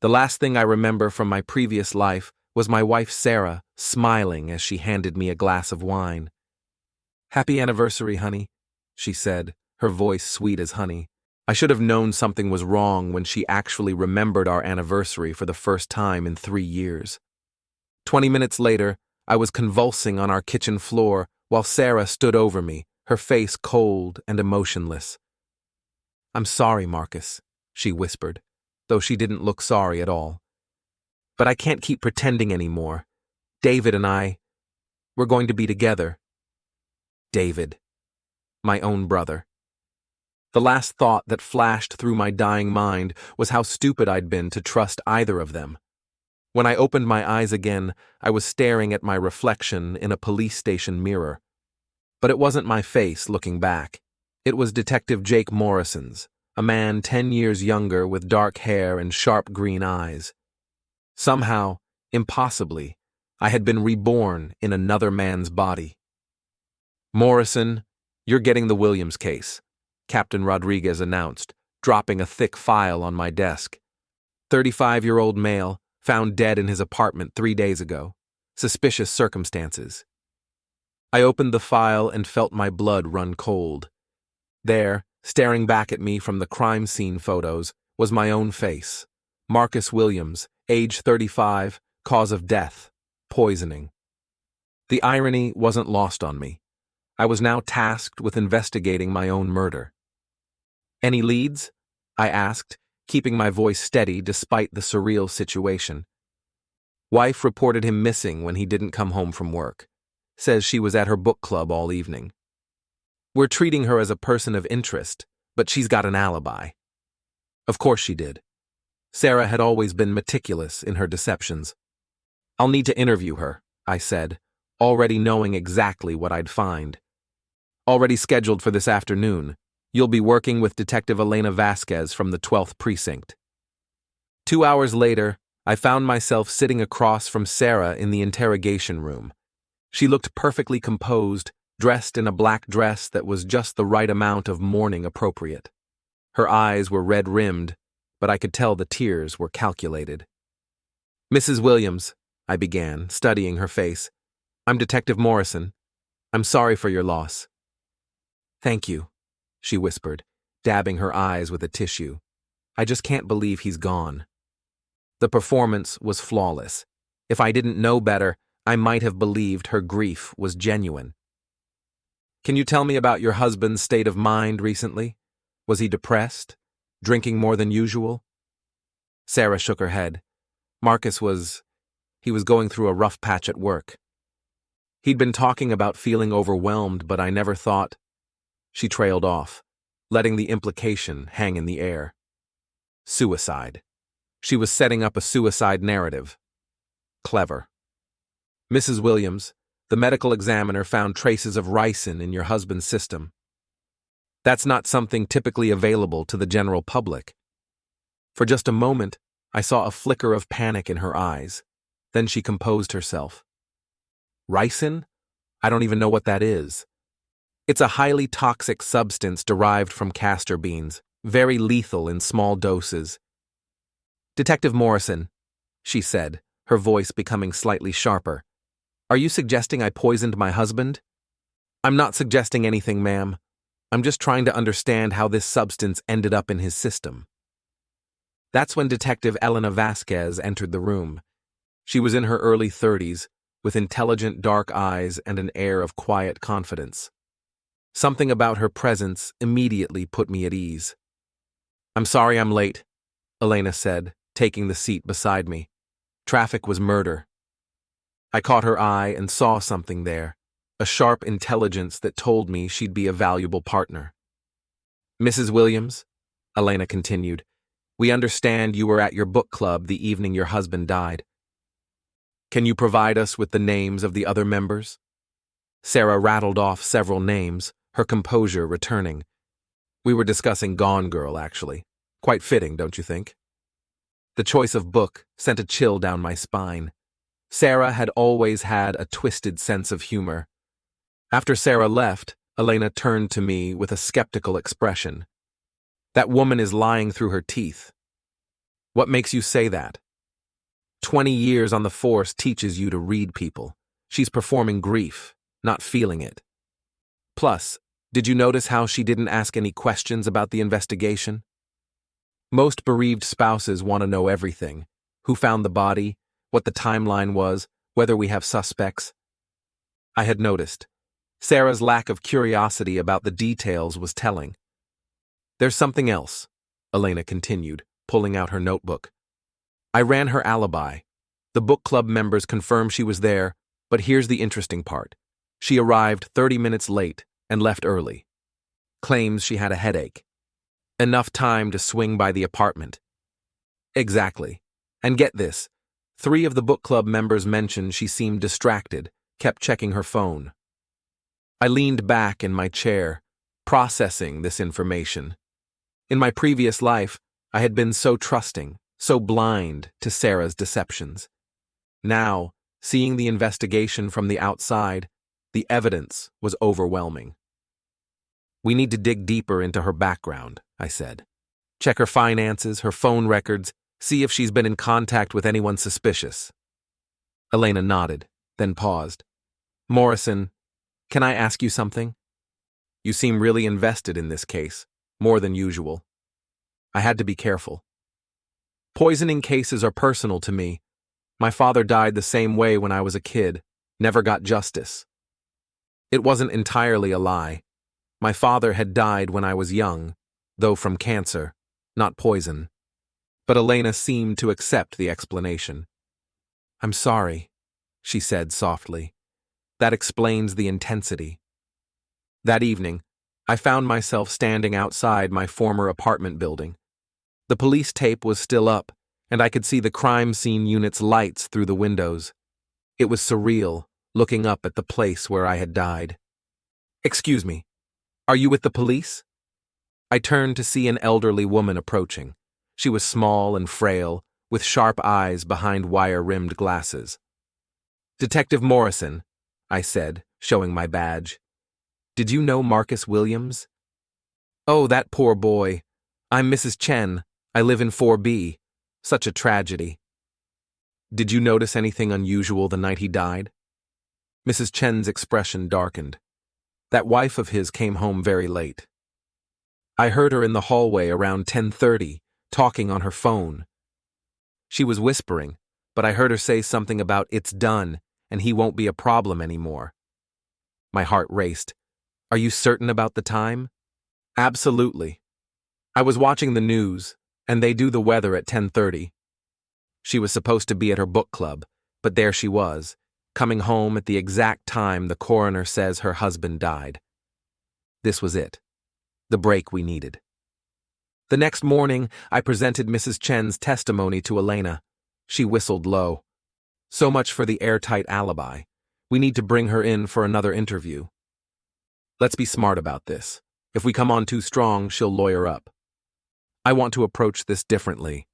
The last thing I remember from my previous life was my wife Sarah smiling as she handed me a glass of wine. "Happy anniversary, honey," she said, her voice sweet as honey. I should have known something was wrong when she actually remembered our anniversary for the first time in 3 years. 20 minutes later, I was convulsing on our kitchen floor while Sarah stood over me, her face cold and emotionless. "I'm sorry, Marcus," she whispered, though she didn't look sorry at all. "But I can't keep pretending anymore. David and we're going to be together." David. My own brother. The last thought that flashed through my dying mind was how stupid I'd been to trust either of them. When I opened my eyes again, I was staring at my reflection in a police station mirror. But it wasn't my face looking back. It was Detective Jake Morrison's, a man 10 years younger with dark hair and sharp green eyes. Somehow, impossibly, I had been reborn in another man's body. "Morrison, you're getting the Williams case," Captain Rodriguez announced, dropping a thick file on my desk. 35-year-old male, found dead in his apartment 3 days ago. Suspicious circumstances. I opened the file and felt my blood run cold. There, staring back at me from the crime scene photos, was my own face. Marcus Williams, age 35, cause of death, poisoning. The irony wasn't lost on me. I was now tasked with investigating my own murder. "Any leads?" I asked, keeping my voice steady despite the surreal situation. "Wife reported him missing when he didn't come home from work. Says she was at her book club all evening. We're treating her as a person of interest, but she's got an alibi." Of course she did. Sarah had always been meticulous in her deceptions. "I'll need to interview her," I said, already knowing exactly what I'd find. "Already scheduled for this afternoon. You'll be working with Detective Elena Vasquez from the 12th Precinct." 2 hours later, I found myself sitting across from Sarah in the interrogation room. She looked perfectly composed, dressed in a black dress that was just the right amount of mourning appropriate. Her eyes were red-rimmed, but I could tell the tears were calculated. "Mrs. Williams," I began, studying her face, "I'm Detective Morrison. I'm sorry for your loss." "Thank you," she whispered, dabbing her eyes with a tissue. "I just can't believe he's gone." The performance was flawless. If I didn't know better, I might have believed her grief was genuine. "Can you tell me about your husband's state of mind recently? Was he depressed? Drinking more than usual?" Sarah shook her head. Marcus was going through a rough patch at work. He'd been talking about feeling overwhelmed, but I never thought. She trailed off, letting the implication hang in the air. Suicide. She was setting up a suicide narrative. Clever. "Mrs. Williams, the medical examiner found traces of ricin in your husband's system. That's not something typically available to the general public." For just a moment, I saw a flicker of panic in her eyes. Then she composed herself. "Ricin? I don't even know what that is." "It's a highly toxic substance derived from castor beans, very lethal in small doses." "Detective Morrison," she said, her voice becoming slightly sharper, "are you suggesting I poisoned my husband?" "I'm not suggesting anything, ma'am. I'm just trying to understand how this substance ended up in his system." That's when Detective Elena Vasquez entered the room. She was in her early 30s, with intelligent dark eyes and an air of quiet confidence. Something about her presence immediately put me at ease. "I'm sorry I'm late," Elena said, taking the seat beside me. "Traffic was murder." I caught her eye and saw something there, a sharp intelligence that told me she'd be a valuable partner. "Mrs. Williams," Elena continued, "we understand you were at your book club the evening your husband died. Can you provide us with the names of the other members?" Sarah rattled off several names, her composure returning. "We were discussing Gone Girl, actually. Quite fitting, don't you think?" The choice of book sent a chill down my spine. Sarah had always had a twisted sense of humor. After Sarah left, Elena turned to me with a skeptical expression. "That woman is lying through her teeth." What makes you say that? 20 years on the force teaches you to read people. She's performing grief, not feeling it. Plus, did you notice how she didn't ask any questions about the investigation? Most bereaved spouses want to know everything. Who found the body, what the timeline was, whether we have suspects. I had noticed. Sarah's lack of curiosity about the details was telling. There's something else, Elena continued, pulling out her notebook. I ran her alibi. The book club members confirmed she was there, but here's the interesting part. She arrived 30 minutes late and left early. Claims she had a headache. Enough time to swing by the apartment. Exactly. And get this, 3 of the book club members mentioned she seemed distracted, kept checking her phone. I leaned back in my chair, processing this information. In my previous life, I had been so trusting, so blind to Sarah's deceptions. Now, seeing the investigation from the outside, the evidence was overwhelming. We need to dig deeper into her background, I said. Check her finances, her phone records, see if she's been in contact with anyone suspicious. Elena nodded, then paused. Morrison, can I ask you something? You seem really invested in this case, more than usual. I had to be careful. Poisoning cases are personal to me. My father died the same way when I was a kid, never got justice. It wasn't entirely a lie. My father had died when I was young, though from cancer, not poison. But Elena seemed to accept the explanation. I'm sorry, she said softly. That explains the intensity. That evening, I found myself standing outside my former apartment building. The police tape was still up, and I could see the crime scene unit's lights through the windows. It was surreal, looking up at the place where I had died. Excuse me, are you with the police? I turned to see an elderly woman approaching. She was small and frail, with sharp eyes behind wire-rimmed glasses. Detective Morrison, I said, showing my badge. Did you know Marcus Williams? Oh, that poor boy. I'm Mrs. Chen. I live in 4B. Such a tragedy. Did you notice anything unusual the night he died? Mrs. Chen's expression darkened. That wife of his came home very late. I heard her in the hallway around 10:30, talking on her phone. She was whispering, but I heard her say something about it's done and he won't be a problem anymore. My heart raced. Are you certain about the time? Absolutely. I was watching the news, and they do the weather at 10:30. She was supposed to be at her book club, but there she was, coming home at the exact time the coroner says her husband died. This was it. The break we needed. The next morning, I presented Mrs. Chen's testimony to Elena. She whistled low. So much for the airtight alibi. We need to bring her in for another interview. Let's be smart about this. If we come on too strong, she'll lawyer up. I want to approach this differently.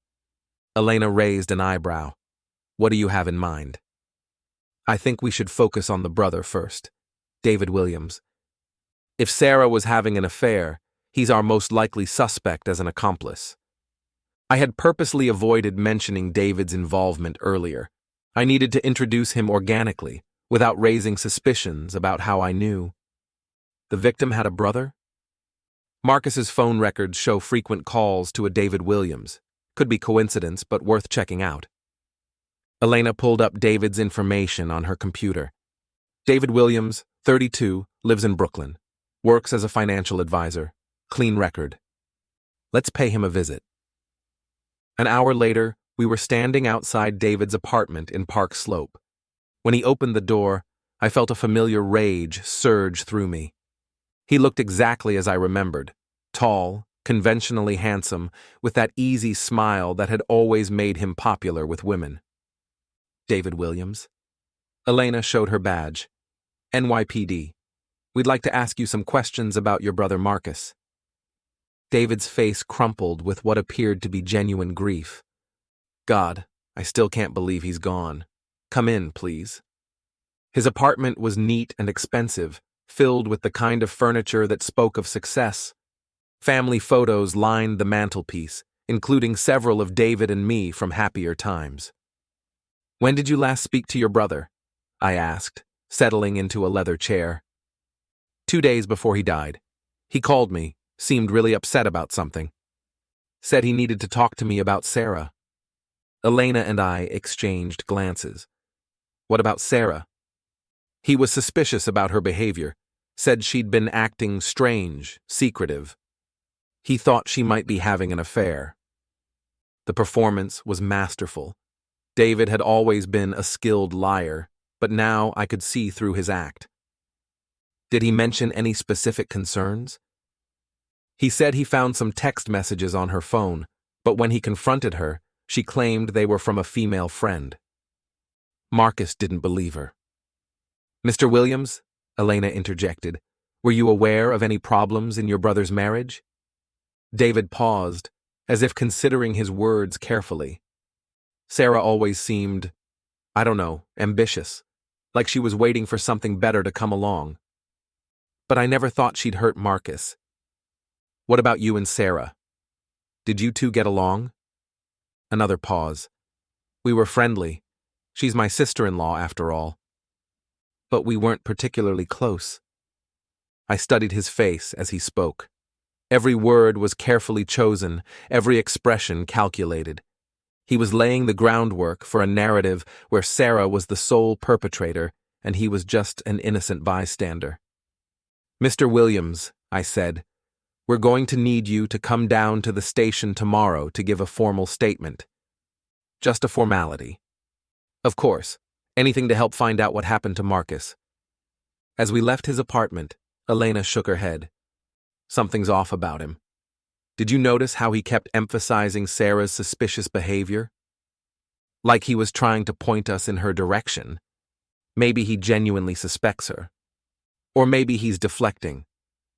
Elena raised an eyebrow. What do you have in mind? I think we should focus on the brother first, David Williams. If Sarah was having an affair, he's our most likely suspect as an accomplice. I had purposely avoided mentioning David's involvement earlier. I needed to introduce him organically, without raising suspicions about how I knew. The victim had a brother? Marcus's phone records show frequent calls to a David Williams. Could be coincidence, but worth checking out. Elena pulled up David's information on her computer. David Williams, 32, lives in Brooklyn. Works as a financial advisor. Clean record. Let's pay him a visit. An hour later, we were standing outside David's apartment in Park Slope. When he opened the door, I felt a familiar rage surge through me. He looked exactly as I remembered. Tall, conventionally handsome, with that easy smile that had always made him popular with women. David Williams. Elena showed her badge. NYPD. We'd like to ask you some questions about your brother Marcus. David's face crumpled with what appeared to be genuine grief. God, I still can't believe he's gone. Come in, please. His apartment was neat and expensive, filled with the kind of furniture that spoke of success. Family photos lined the mantelpiece, including several of David and me from happier times. "When did you last speak to your brother?" I asked, settling into a leather chair. "2 days before he died. He called me, seemed really upset about something. Said he needed to talk to me about Sarah." Elena and I exchanged glances. "What about Sarah?" "He was suspicious about her behavior, said she'd been acting strange, secretive. He thought she might be having an affair." The performance was masterful. David had always been a skilled liar, but now I could see through his act. "Did he mention any specific concerns?" "He said he found some text messages on her phone, but when he confronted her, she claimed they were from a female friend." Marcus didn't believe her. "Mr. Williams," Elena interjected, "were you aware of any problems in your brother's marriage?" David paused, as if considering his words carefully. "Sarah always seemed, I don't know, ambitious, like she was waiting for something better to come along. But I never thought she'd hurt Marcus." "What about you and Sarah? Did you two get along?" Another pause. "We were friendly. She's my sister-in-law, after all. But we weren't particularly close." I studied his face as he spoke. Every word was carefully chosen, every expression calculated. He was laying the groundwork for a narrative where Sarah was the sole perpetrator and he was just an innocent bystander. "Mr. Williams," I said, "we're going to need you to come down to the station tomorrow to give a formal statement. Just a formality. Of course, anything to help find out what happened to Marcus." As we left his apartment, Elena shook her head. "Something's off about him. Did you notice how he kept emphasizing Sarah's suspicious behavior? Like he was trying to point us in her direction. Maybe he genuinely suspects her. Or maybe he's deflecting.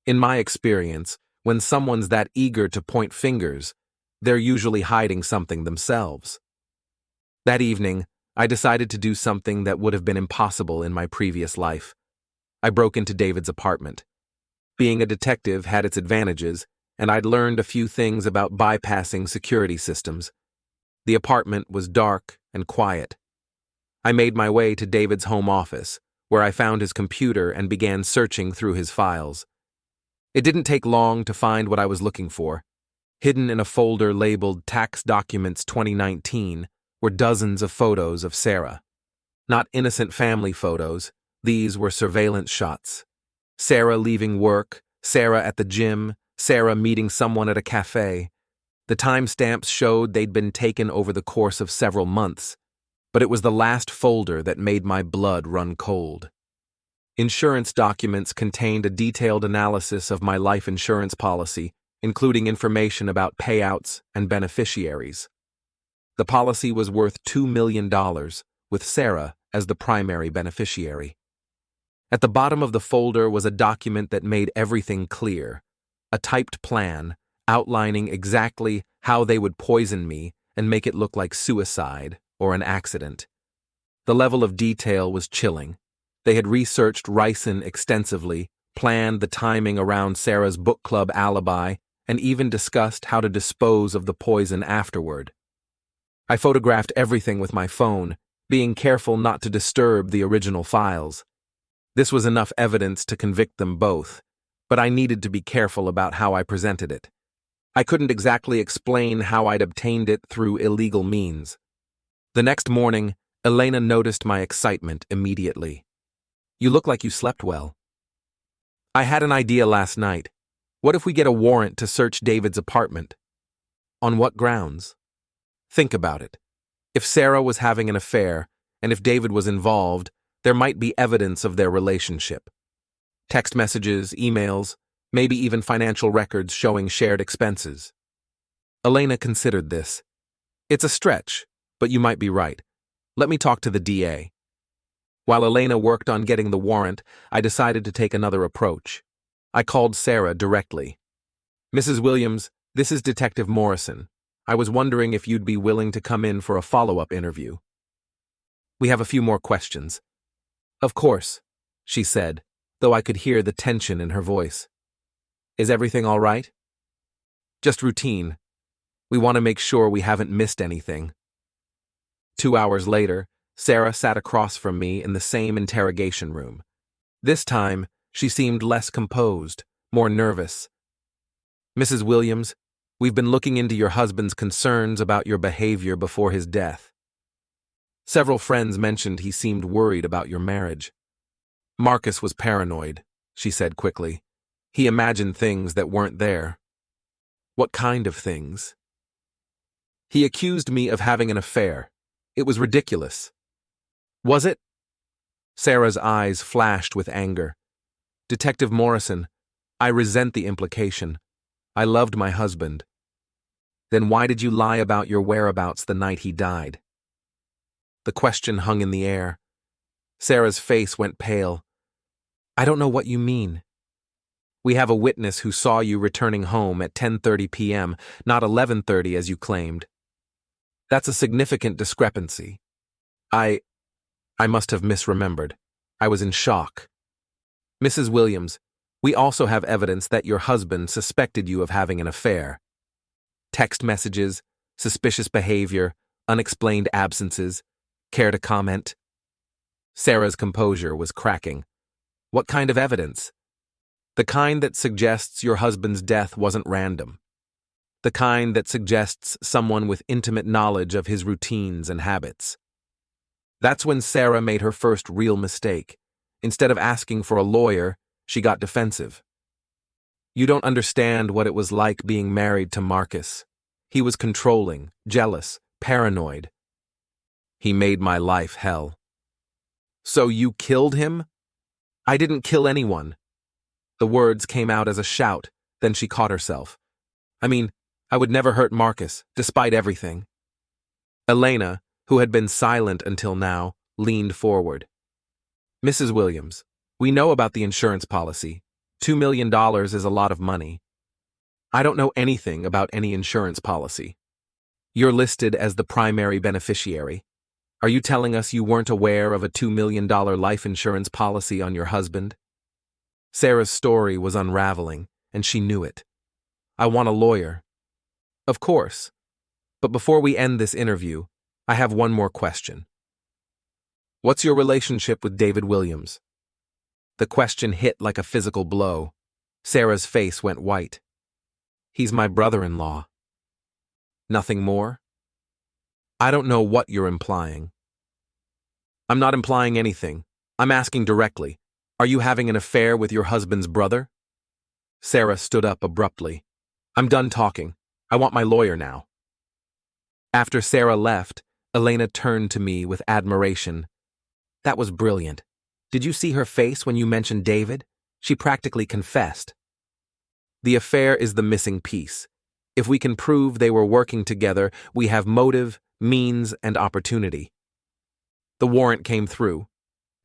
In my experience, when someone's that eager to point fingers, they're usually hiding something themselves." That evening, I decided to do something that would have been impossible in my previous life. I broke into David's apartment. Being a detective had its advantages, and I'd learned a few things about bypassing security systems. The apartment was dark and quiet. I made my way to David's home office, where I found his computer and began searching through his files. It didn't take long to find what I was looking for. Hidden in a folder labeled Tax Documents 2019 were dozens of photos of Sarah. Not innocent family photos, these were surveillance shots. Sarah leaving work, Sarah at the gym, Sarah meeting someone at a cafe. The timestamps showed they'd been taken over the course of several months, but it was the last folder that made my blood run cold. Insurance documents contained a detailed analysis of my life insurance policy, including information about payouts and beneficiaries. The policy was worth $2 million, with Sarah as the primary beneficiary. At the bottom of the folder was a document that made everything clear, a typed plan outlining exactly how they would poison me and make it look like suicide or an accident. The level of detail was chilling. They had researched ricin extensively, planned the timing around Sarah's book club alibi, and even discussed how to dispose of the poison afterward. I photographed everything with my phone, being careful not to disturb the original files. This was enough evidence to convict them both, but I needed to be careful about how I presented it. I couldn't exactly explain how I'd obtained it through illegal means. The next morning, Elena noticed my excitement immediately. "You look like you slept well." "I had an idea last night. What if we get a warrant to search David's apartment?" "On what grounds?" "Think about it. If Sarah was having an affair, and if David was involved, there might be evidence of their relationship. Text messages, emails, maybe even financial records showing shared expenses." Elena considered this. "It's a stretch, but you might be right. Let me talk to the DA." While Elena worked on getting the warrant, I decided to take another approach. I called Sarah directly. "Mrs. Williams, this is Detective Morrison. I was wondering if you'd be willing to come in for a follow-up interview. We have a few more questions." "Of course," she said, though I could hear the tension in her voice. "Is everything all right?" "Just routine. We want to make sure we haven't missed anything." 2 hours later, Sarah sat across from me in the same interrogation room. This time, she seemed less composed, more nervous. "Mrs. Williams, we've been looking into your husband's concerns about your behavior before his death. Several friends mentioned he seemed worried about your marriage." "Marcus was paranoid," she said quickly. "He imagined things that weren't there." "What kind of things?" "He accused me of having an affair. It was ridiculous." "Was it?" Sarah's eyes flashed with anger. "Detective Morrison, I resent the implication. I loved my husband." "Then why did you lie about your whereabouts the night he died?" The question hung in the air. Sarah's face went pale. "I don't know what you mean." "We have a witness who saw you returning home at 10:30 p.m., not 11:30 as you claimed. That's a significant discrepancy." I must have misremembered. I was in shock." "Mrs. Williams, we also have evidence that your husband suspected you of having an affair. Text messages, suspicious behavior, unexplained absences. Care to comment?" Sarah's composure was cracking. "What kind of evidence?" "The kind that suggests your husband's death wasn't random. The kind that suggests someone with intimate knowledge of his routines and habits." That's when Sarah made her first real mistake. Instead of asking for a lawyer, she got defensive. "You don't understand what it was like being married to Marcus. He was controlling, jealous, paranoid. He made my life hell." "So you killed him?" "I didn't kill anyone." The words came out as a shout, then she caught herself. "I mean, I would never hurt Marcus, despite everything." Elena, who had been silent until now, leaned forward. "Mrs. Williams, we know about the insurance policy. $2 million is a lot of money." "I don't know anything about any insurance policy." "You're listed as the primary beneficiary. Are you telling us you weren't aware of a $2 million life insurance policy on your husband?" Sarah's story was unraveling, and she knew it. "I want a lawyer." "Of course. But before we end this interview, I have one more question. What's your relationship with David Williams?" The question hit like a physical blow. Sarah's face went white. "He's my brother-in-law." "Nothing more?" "I don't know what you're implying." "I'm not implying anything. I'm asking directly. Are you having an affair with your husband's brother?" Sarah stood up abruptly. "I'm done talking. I want my lawyer now." After Sarah left, Elena turned to me with admiration. "That was brilliant. Did you see her face when you mentioned David? She practically confessed." "The affair is the missing piece. If we can prove they were working together, we have motive, means, and opportunity." "The warrant came through,"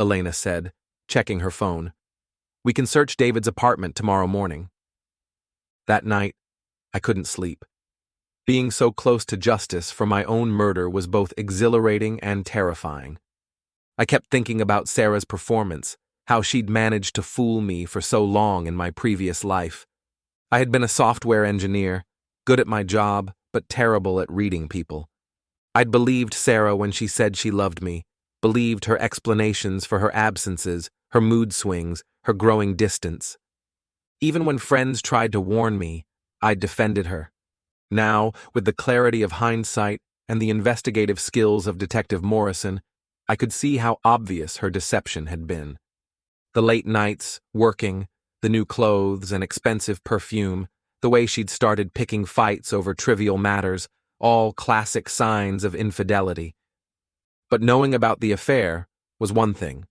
Elena said, checking her phone. "We can search David's apartment tomorrow morning." That night, I couldn't sleep. Being so close to justice for my own murder was both exhilarating and terrifying. I kept thinking about Sarah's performance, how she'd managed to fool me for so long in my previous life. I had been a software engineer, good at my job, but terrible at reading people. I'd believed Sarah when she said she loved me, believed her explanations for her absences, her mood swings, her growing distance. Even when friends tried to warn me, I'd defended her. Now, with the clarity of hindsight and the investigative skills of Detective Morrison, I could see how obvious her deception had been. The late nights, working, the new clothes and expensive perfume, the way she'd started picking fights over trivial matters, all classic signs of infidelity. But knowing about the affair was one thing.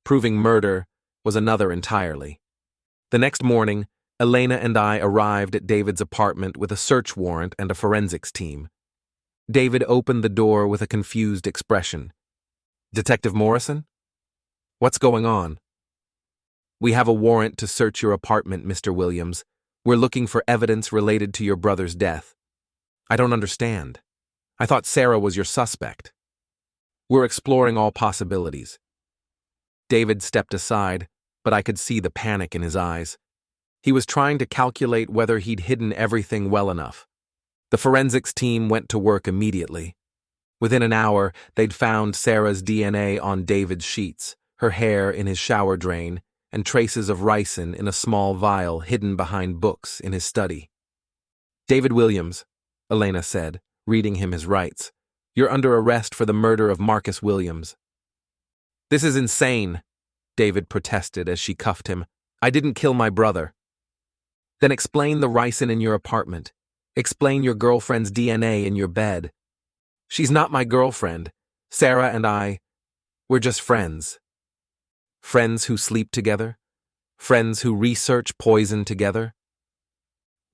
Proving murder was another entirely. The next morning, Elena and I arrived at David's apartment with a search warrant and a forensics team. David opened the door with a confused expression. "Detective Morrison? What's going on?" "We have a warrant to search your apartment, Mr. Williams. We're looking for evidence related to your brother's death." "I don't understand. I thought Sarah was your suspect." "We're exploring all possibilities." David stepped aside, but I could see the panic in his eyes. He was trying to calculate whether he'd hidden everything well enough. The forensics team went to work immediately. Within an hour, they'd found Sarah's DNA on David's sheets, her hair in his shower drain, and traces of ricin in a small vial hidden behind books in his study. "David Williams," Elena said, reading him his rights. "You're under arrest for the murder of Marcus Williams." "This is insane," David protested as she cuffed him. "I didn't kill my brother." "Then explain the ricin in your apartment. Explain your girlfriend's DNA in your bed." "She's not my girlfriend. Sarah and we're just friends." "Friends who sleep together? Friends who research poison together?"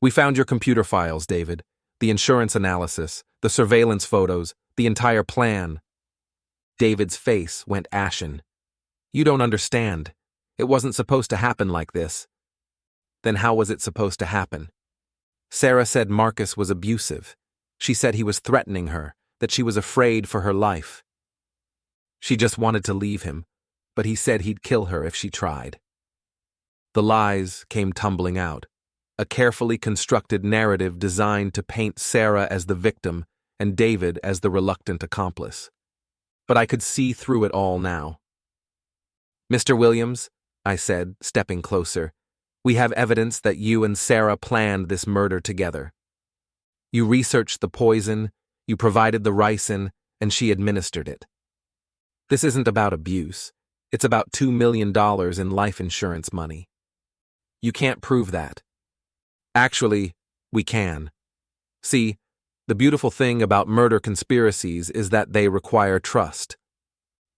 "We found your computer files, David. The insurance analysis, the surveillance photos, the entire plan." David's face went ashen. "You don't understand. It wasn't supposed to happen like this." "Then how was it supposed to happen?" "Sarah said Marcus was abusive. She said he was threatening her, that she was afraid for her life. She just wanted to leave him, but he said he'd kill her if she tried." The lies came tumbling out, a carefully constructed narrative designed to paint Sarah as the victim and David as the reluctant accomplice. But I could see through it all now. "Mr. Williams," I said, stepping closer, "we have evidence that you and Sarah planned this murder together. You researched the poison, you provided the ricin, and she administered it. This isn't about abuse. It's about $2 million in life insurance money. You can't prove that." "Actually, we can. See, the beautiful thing about murder conspiracies is that they require trust.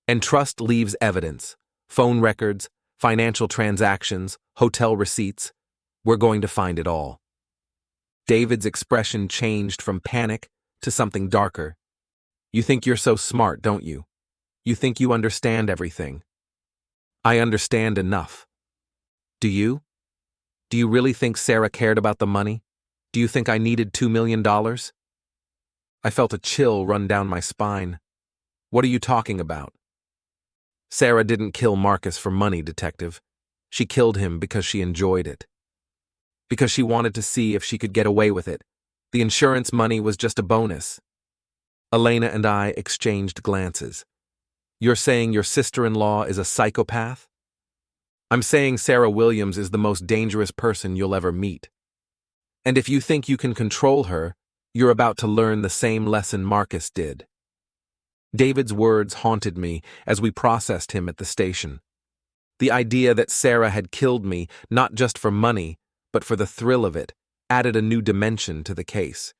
And trust leaves evidence, phone records, financial transactions, hotel receipts. We're going to find it all." David's expression changed from panic to something darker. "You think you're so smart, don't you? You think you understand everything." "I understand enough." "Do you? Do you really think Sarah cared about the money? Do you think I needed $2 million? I felt a chill run down my spine. "What are you talking about?" "Sarah didn't kill Marcus for money, Detective. She killed him because she enjoyed it. Because she wanted to see if she could get away with it. The insurance money was just a bonus." Elena and I exchanged glances. "You're saying your sister-in-law is a psychopath?" "I'm saying Sarah Williams is the most dangerous person you'll ever meet. And if you think you can control her, you're about to learn the same lesson Marcus did." David's words haunted me as we processed him at the station. The idea that Sarah had killed me, not just for money, but for the thrill of it, added a new dimension to the case.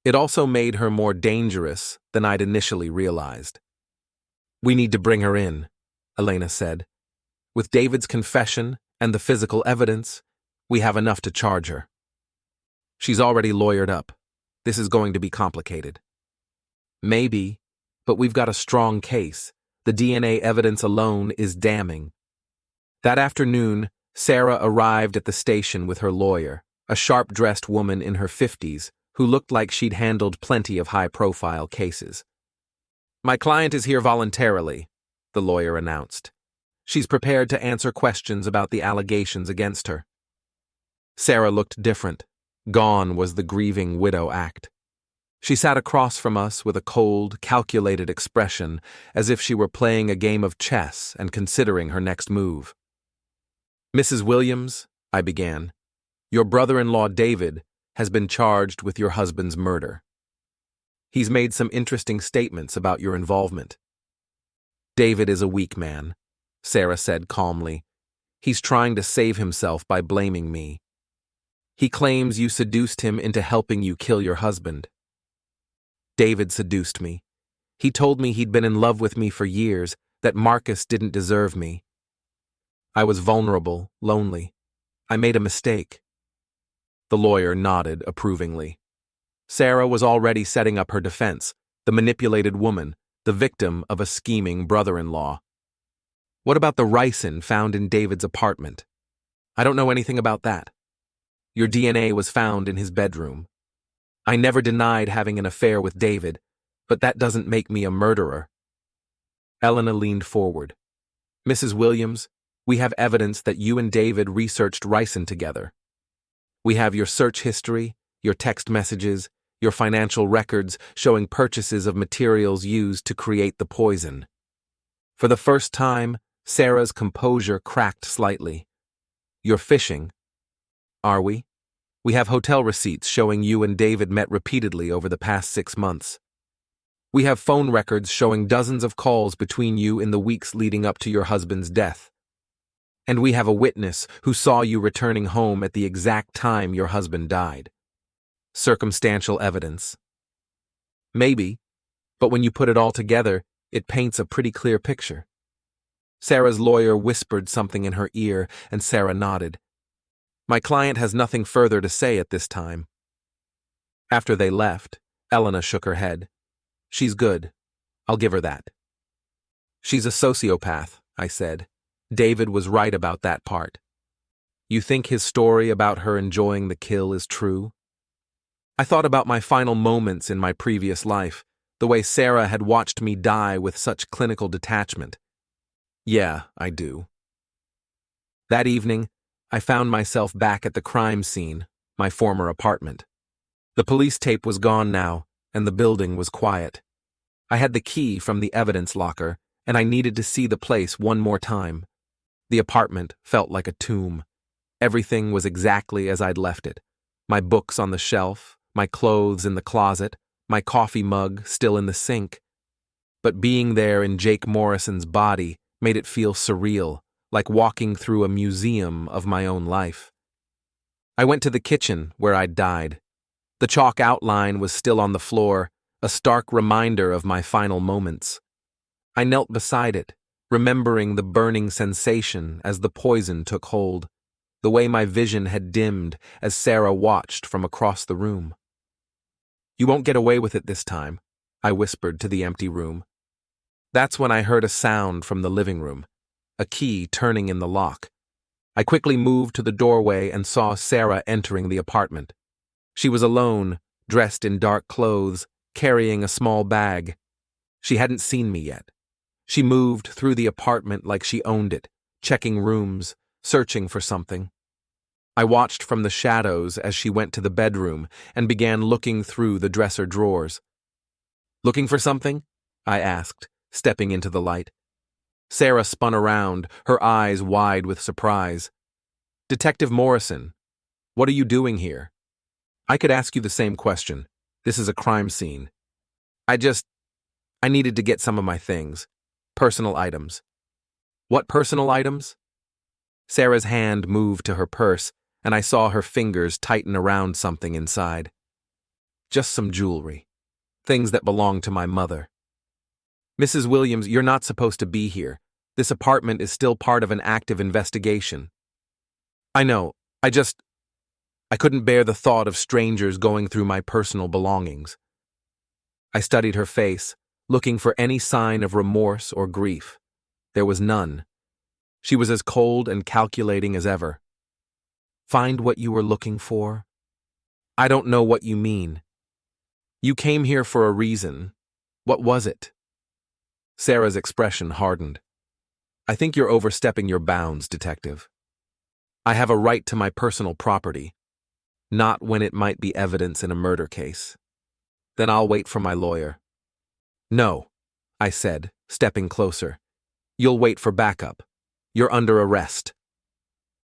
It also made her more dangerous than I'd initially realized. "We need to bring her in," Elena said. "With David's confession and the physical evidence, we have enough to charge her. She's already lawyered up. This is going to be complicated." "Maybe, but we've got a strong case. The DNA evidence alone is damning." That afternoon, Sarah arrived at the station with her lawyer, a sharp-dressed woman in her 50s who looked like she'd handled plenty of high-profile cases. "My client is here voluntarily," the lawyer announced. "She's prepared to answer questions about the allegations against her." Sarah looked different. Gone was the grieving widow act. She sat across from us with a cold, calculated expression, as if she were playing a game of chess and considering her next move. "Mrs. Williams," I began, "your brother-in-law David has been charged with your husband's murder. He's made some interesting statements about your involvement." "David is a weak man," Sarah said calmly. "He's trying to save himself by blaming me. He claims you seduced him into helping you kill your husband." "David seduced me. He told me he'd been in love with me for years, that Marcus didn't deserve me. I was vulnerable, lonely. I made a mistake." The lawyer nodded approvingly. Sarah was already setting up her defense, the manipulated woman, the victim of a scheming brother-in-law. "What about the ricin found in David's apartment?" "I don't know anything about that. Your DNA was found in his bedroom. I never denied having an affair with David, but that doesn't make me a murderer." Elena leaned forward. "Mrs. Williams, we have evidence that you and David researched ricin together. We have your search history, your text messages, your financial records showing purchases of materials used to create the poison. For the first time, Sarah's composure cracked slightly. You're fishing, are we? We have hotel receipts showing you and David met repeatedly over the past 6 months. We have phone records showing dozens of calls between you in the weeks leading up to your husband's death. And we have a witness who saw you returning home at the exact time your husband died. Circumstantial evidence. Maybe, but when you put it all together, it paints a pretty clear picture. Sarah's lawyer whispered something in her ear, and Sarah nodded. My client has nothing further to say at this time. After they left, Elena shook her head. She's good. I'll give her that. She's a sociopath, I said. David was right about that part. You think his story about her enjoying the kill is true? I thought about my final moments in my previous life, the way Sarah had watched me die with such clinical detachment. Yeah, I do. That evening, I found myself back at the crime scene, my former apartment. The police tape was gone now, and the building was quiet. I had the key from the evidence locker, and I needed to see the place one more time. The apartment felt like a tomb. Everything was exactly as I'd left it. My books on the shelf, my clothes in the closet, my coffee mug still in the sink. But being there in Jake Morrison's body made it feel surreal, like walking through a museum of my own life. I went to the kitchen where I'd died. The chalk outline was still on the floor, a stark reminder of my final moments. I knelt beside it, remembering the burning sensation as the poison took hold, the way my vision had dimmed as Sarah watched from across the room. You won't get away with it this time, I whispered to the empty room. That's when I heard a sound from the living room, a key turning in the lock. I quickly moved to the doorway and saw Sarah entering the apartment. She was alone, dressed in dark clothes, carrying a small bag. She hadn't seen me yet. She moved through the apartment like she owned it, checking rooms, searching for something. I watched from the shadows as she went to the bedroom and began looking through the dresser drawers. Looking for something? I asked, stepping into the light. Sarah spun around, her eyes wide with surprise. Detective Morrison, what are you doing here? I could ask you the same question. This is a crime scene. I needed to get some of my things. Personal items. What personal items? Sarah's hand moved to her purse, and I saw her fingers tighten around something inside. Just some jewelry. Things that belonged to my mother. Mrs. Williams, you're not supposed to be here. This apartment is still part of an active investigation. I know, I couldn't bear the thought of strangers going through my personal belongings. I studied her face, looking for any sign of remorse or grief. There was none. She was as cold and calculating as ever. Find what you were looking for? I don't know what you mean. You came here for a reason. What was it? Sarah's expression hardened. I think you're overstepping your bounds, detective. I have a right to my personal property, not when it might be evidence in a murder case. Then I'll wait for my lawyer. No, I said, stepping closer. You'll wait for backup. You're under arrest.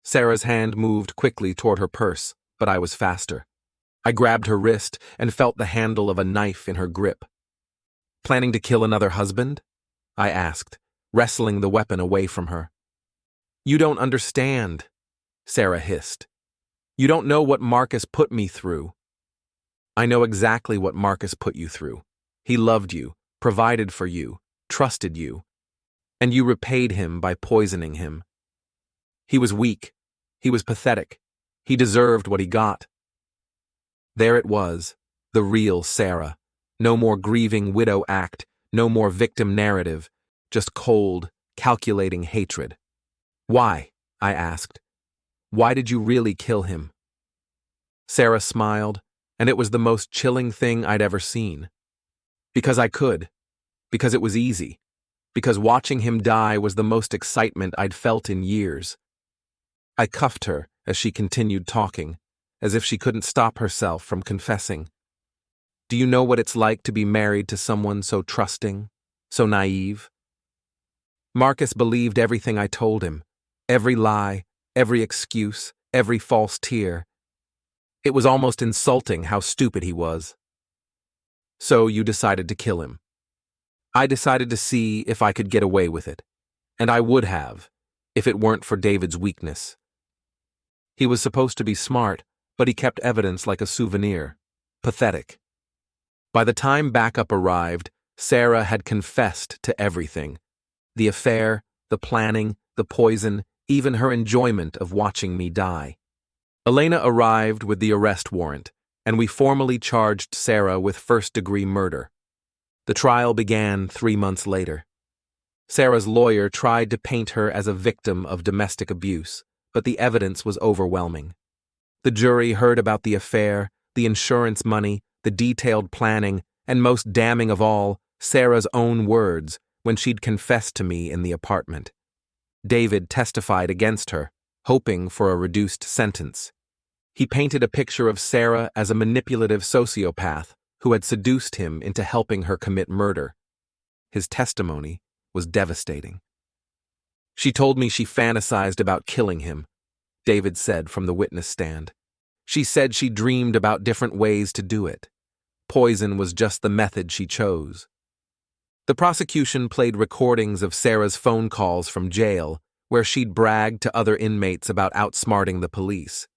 Sarah's hand moved quickly toward her purse, but I was faster. I grabbed her wrist and felt the handle of a knife in her grip. Planning to kill another husband? I asked, wrestling the weapon away from her. You don't understand, Sarah hissed. You don't know what Marcus put me through. I know exactly what Marcus put you through. He loved you, provided for you, trusted you. And you repaid him by poisoning him. He was weak. He was pathetic. He deserved what he got. There it was, the real Sarah. No more grieving widow act, no more victim narrative, just cold, calculating hatred. Why? I asked. Why did you really kill him? Sarah smiled, and it was the most chilling thing I'd ever seen. Because I could. Because it was easy. Because watching him die was the most excitement I'd felt in years. I cuffed her as she continued talking, as if she couldn't stop herself from confessing. Do you know what it's like to be married to someone so trusting, so naive? Marcus believed everything I told him, every lie, every excuse, every false tear. It was almost insulting how stupid he was. So you decided to kill him. I decided to see if I could get away with it, and I would have, if it weren't for David's weakness. He was supposed to be smart, but he kept evidence like a souvenir. Pathetic. By the time backup arrived, Sarah had confessed to everything. The affair, the planning, the poison, even her enjoyment of watching me die. Elena arrived with the arrest warrant, and we formally charged Sarah with first-degree murder. The trial began 3 months later. Sarah's lawyer tried to paint her as a victim of domestic abuse, but the evidence was overwhelming. The jury heard about the affair, the insurance money, the detailed planning, and most damning of all, Sarah's own words when she'd confessed to me in the apartment. David testified against her, hoping for a reduced sentence. He painted a picture of Sarah as a manipulative sociopath who had seduced him into helping her commit murder. His testimony was devastating. She told me she fantasized about killing him, David said from the witness stand. She said she dreamed about different ways to do it. Poison was just the method she chose. The prosecution played recordings of Sarah's phone calls from jail, where she'd bragged to other inmates about outsmarting the police.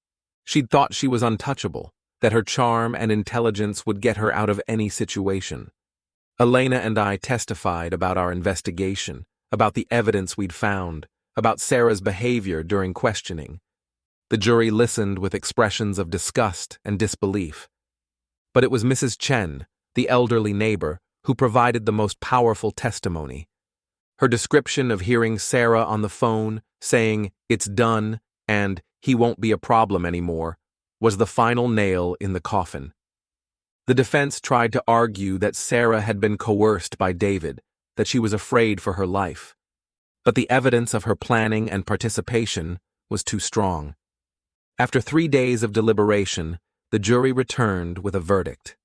She'd thought she was untouchable, that her charm and intelligence would get her out of any situation. Elena and I testified about our investigation, about the evidence we'd found, about Sarah's behavior during questioning. The jury listened with expressions of disgust and disbelief. But it was Mrs. Chen, the elderly neighbor, who provided the most powerful testimony. Her description of hearing Sarah on the phone saying, "It's done," and "he won't be a problem anymore," was the final nail in the coffin. The defense tried to argue that Sarah had been coerced by David, that she was afraid for her life. But the evidence of her planning and participation was too strong. After 3 days of deliberation, the jury returned with a verdict: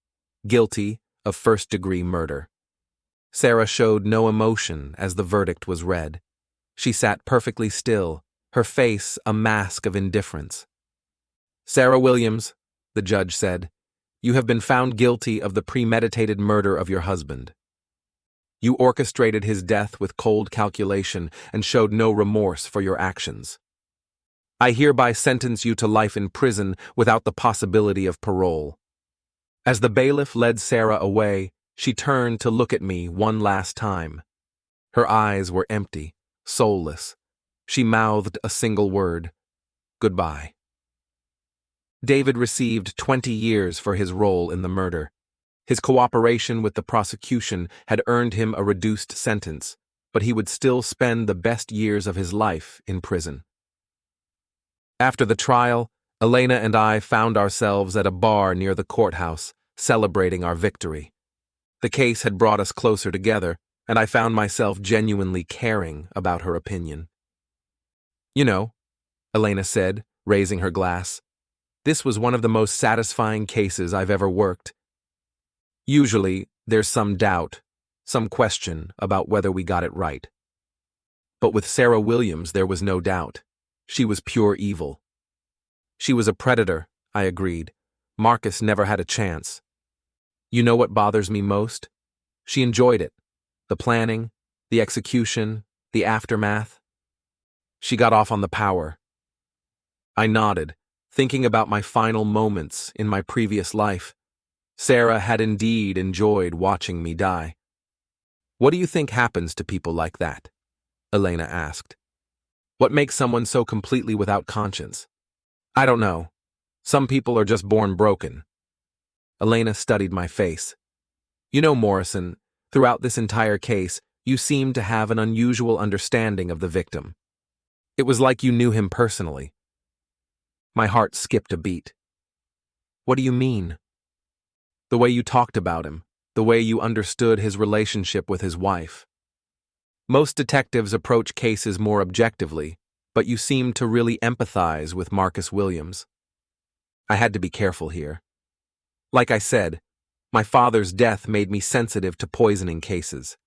guilty of first-degree murder. Sarah showed no emotion as the verdict was read. She sat perfectly still, her face a mask of indifference. "Sarah Williams," the judge said, "you have been found guilty of the premeditated murder of your husband. You orchestrated his death with cold calculation and showed no remorse for your actions. I hereby sentence you to life in prison without the possibility of parole." As the bailiff led Sarah away, she turned to look at me one last time. Her eyes were empty, soulless. She mouthed a single word: "Goodbye." David received 20 years for his role in the murder. His cooperation with the prosecution had earned him a reduced sentence, but he would still spend the best years of his life in prison. After the trial, Elena and I found ourselves at a bar near the courthouse, celebrating our victory. The case had brought us closer together, and I found myself genuinely caring about her opinion. "You know," Elena said, raising her glass, "this was one of the most satisfying cases I've ever worked. Usually, there's some doubt, some question about whether we got it right. But with Sarah Williams, there was no doubt. She was pure evil." "She was a predator," I agreed. "Marcus never had a chance." "You know what bothers me most? She enjoyed it. The planning, the execution, the aftermath. She got off on the power." I nodded, thinking about my final moments in my previous life. Sarah had indeed enjoyed watching me die. "What do you think happens to people like that?" Elena asked. "What makes someone so completely without conscience?" "I don't know. Some people are just born broken." Elena studied my face. "You know, Morrison, throughout this entire case, you seemed to have an unusual understanding of the victim. It was like you knew him personally." My heart skipped a beat. "What do you mean?" "The way you talked about him, the way you understood his relationship with his wife. Most detectives approach cases more objectively, but you seemed to really empathize with Marcus Williams." I had to be careful here. "Like I said, My father's death made me sensitive to poisoning cases.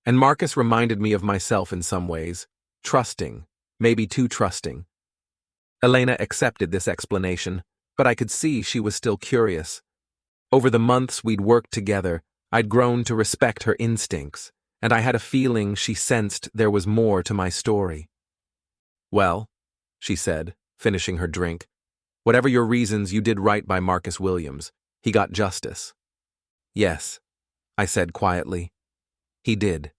And Marcus reminded me of myself in some ways, trusting, maybe too trusting. Elena accepted this explanation, but I could see she was still curious. Over the months we'd worked together, I'd grown to respect her instincts, and I had a feeling she sensed there was more to my story. "Well," she said, finishing her drink, "whatever your reasons, you did right by Marcus Williams. He got justice." "Yes," I said quietly. "He did."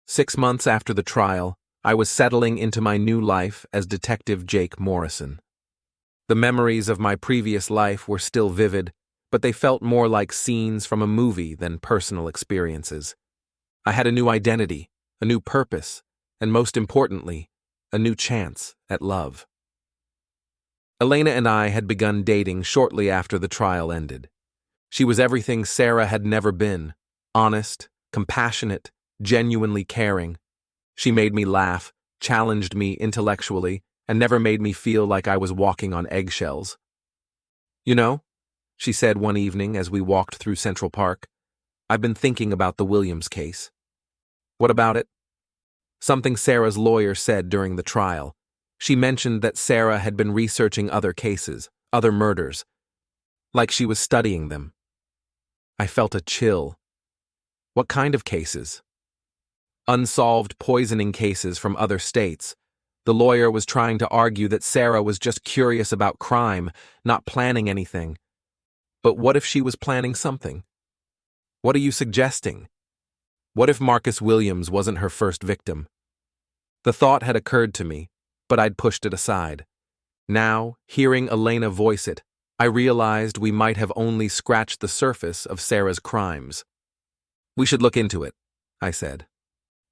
6 months after the trial, I was settling into my new life as Detective Jake Morrison. The memories of my previous life were still vivid, but they felt more like scenes from a movie than personal experiences. I had a new identity, a new purpose, and most importantly, a new chance at love. Elena and I had begun dating shortly after the trial ended. She was everything Sarah had never been: honest, compassionate, genuinely caring. She made me laugh, challenged me intellectually, and never made me feel like I was walking on eggshells. "You know," she said one evening as we walked through Central Park, "I've been thinking about the Williams case." "What about it?" "Something Sarah's lawyer said during the trial. She mentioned that Sarah had been researching other cases, other murders, like she was studying them." I felt a chill. "What kind of cases?" "Unsolved poisoning cases from other states. The lawyer was trying to argue that Sarah was just curious about crime, not planning anything. But what if she was planning something? What are you suggesting? What if Marcus Williams wasn't her first victim?" The thought had occurred to me, but I'd pushed it aside. Now, hearing Elena voice it, I realized we might have only scratched the surface of Sarah's crimes. "We should look into it," I said.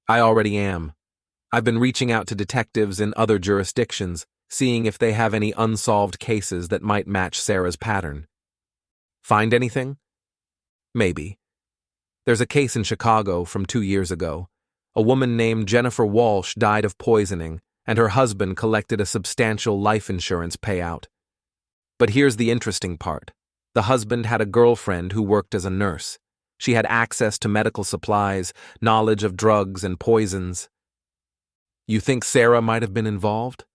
"I already am. I've been reaching out to detectives in other jurisdictions, seeing if they have any unsolved cases that might match Sarah's pattern." "Find anything?" "Maybe. There's a case in Chicago from 2 years ago. A woman named Jennifer Walsh died of poisoning, and her husband collected a substantial life insurance payout. But here's the interesting part. The husband had a girlfriend who worked as a nurse. She had access to medical supplies, knowledge of drugs and poisons." "You think Sarah might have been involved?"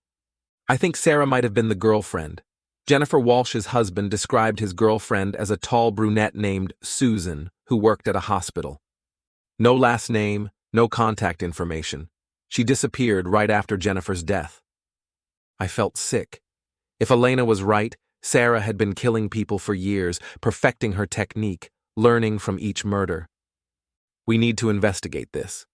"I think Sarah might have been the girlfriend. Jennifer Walsh's husband described his girlfriend as a tall brunette named Susan, who worked at a hospital. No last name, no contact information. She disappeared right after Jennifer's death." I felt sick. If Elena was right, Sarah had been killing people for years, perfecting her technique, learning from each murder. "We need to investigate this."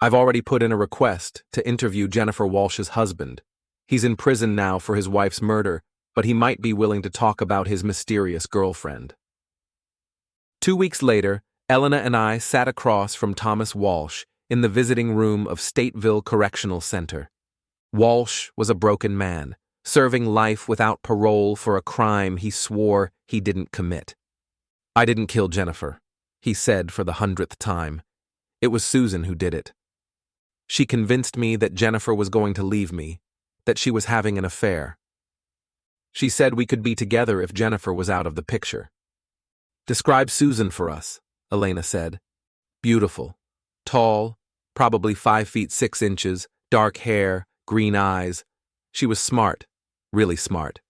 "I've already put in a request to interview Jennifer Walsh's husband. He's in prison now for his wife's murder, but he might be willing to talk about his mysterious girlfriend." 2 weeks later, Elena and I sat across from Thomas Walsh in the visiting room of Stateville Correctional Center. Walsh was a broken man, serving life without parole for a crime he swore he didn't commit. "I didn't kill Jennifer," he said for the 100th time. "It was Susan who did it. She convinced me that Jennifer was going to leave me, that she was having an affair. She said we could be together if Jennifer was out of the picture." "Describe Susan for us," Elena said. "Beautiful. Tall, probably 5 feet 6 inches, dark hair, green eyes. She was smart, really smart.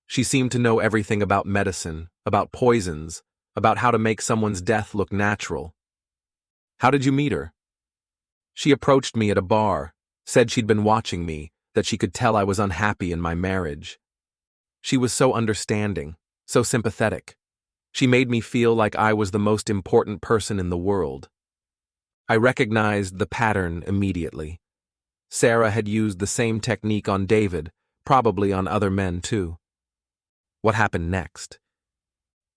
She seemed to know everything about medicine, about poisons, about how to make someone's death look natural." "How did you meet her?" "She approached me at a bar, said she'd been watching me, that she could tell I was unhappy in my marriage. She was so understanding, so sympathetic. She made me feel like I was the most important person in the world." I recognized the pattern immediately. Sarah had used the same technique on David, probably on other men too. What happened next?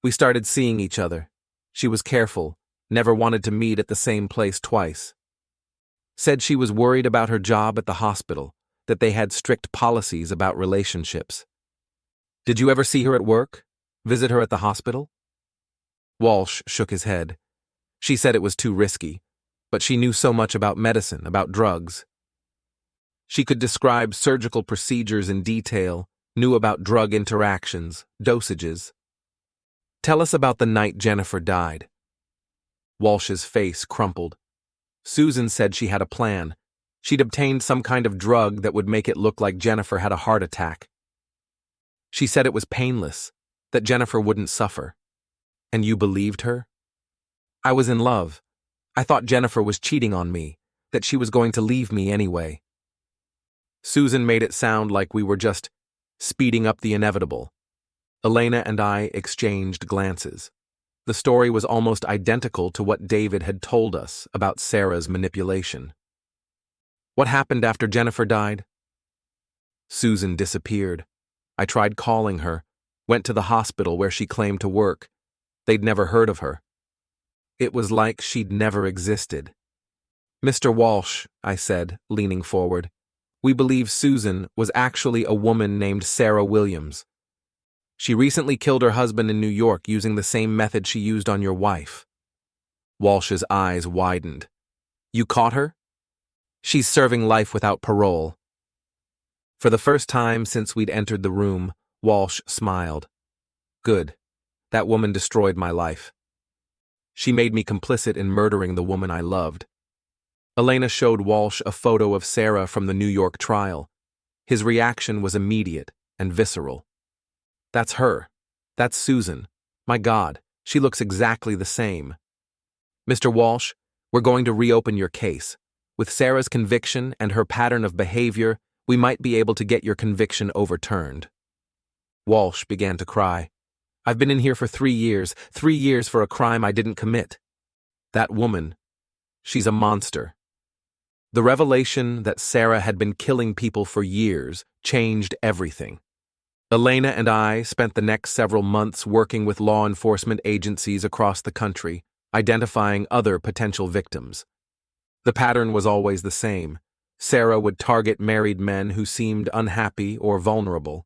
We started seeing each other. She was careful, never wanted to meet at the same place twice. Said she was worried about her job at the hospital, that they had strict policies about relationships. "Did you ever see her at work? Visit her at the hospital?" Walsh shook his head. She said it was too risky, but she knew so much about medicine, about drugs. She could describe surgical procedures in detail, knew about drug interactions, dosages. Tell us about the night Jennifer died. Walsh's face crumpled. Susan said she had a plan. She'd obtained some kind of drug that would make it look like Jennifer had a heart attack. She said it was painless, that Jennifer wouldn't suffer. And you believed her? I was in love. I thought Jennifer was cheating on me, that she was going to leave me anyway. Susan made it sound like we were just speeding up the inevitable. Elena and I exchanged glances. The story was almost identical to what David had told us about Sarah's manipulation. What happened after Jennifer died? Susan disappeared. I tried calling her, went to the hospital where she claimed to work. They'd never heard of her. It was like she'd never existed. Mr. Walsh, I said, leaning forward, we believe Susan was actually a woman named Sarah Williams. She recently killed her husband in New York using the same method she used on your wife. Walsh's eyes widened. You caught her? She's serving life without parole. For the first time since we'd entered the room, Walsh smiled. Good. That woman destroyed my life. She made me complicit in murdering the woman I loved. Elena showed Walsh a photo of Sarah from the New York trial. His reaction was immediate and visceral. That's her. That's Susan. My God, she looks exactly the same. Mr. Walsh, we're going to reopen your case. With Sarah's conviction and her pattern of behavior, we might be able to get your conviction overturned. Walsh began to cry. I've been in here for 3 years for a crime I didn't commit. That woman, she's a monster. The revelation that Sarah had been killing people for years changed everything. Elena and I spent the next several months working with law enforcement agencies across the country, identifying other potential victims. The pattern was always the same. Sarah would target married men who seemed unhappy or vulnerable.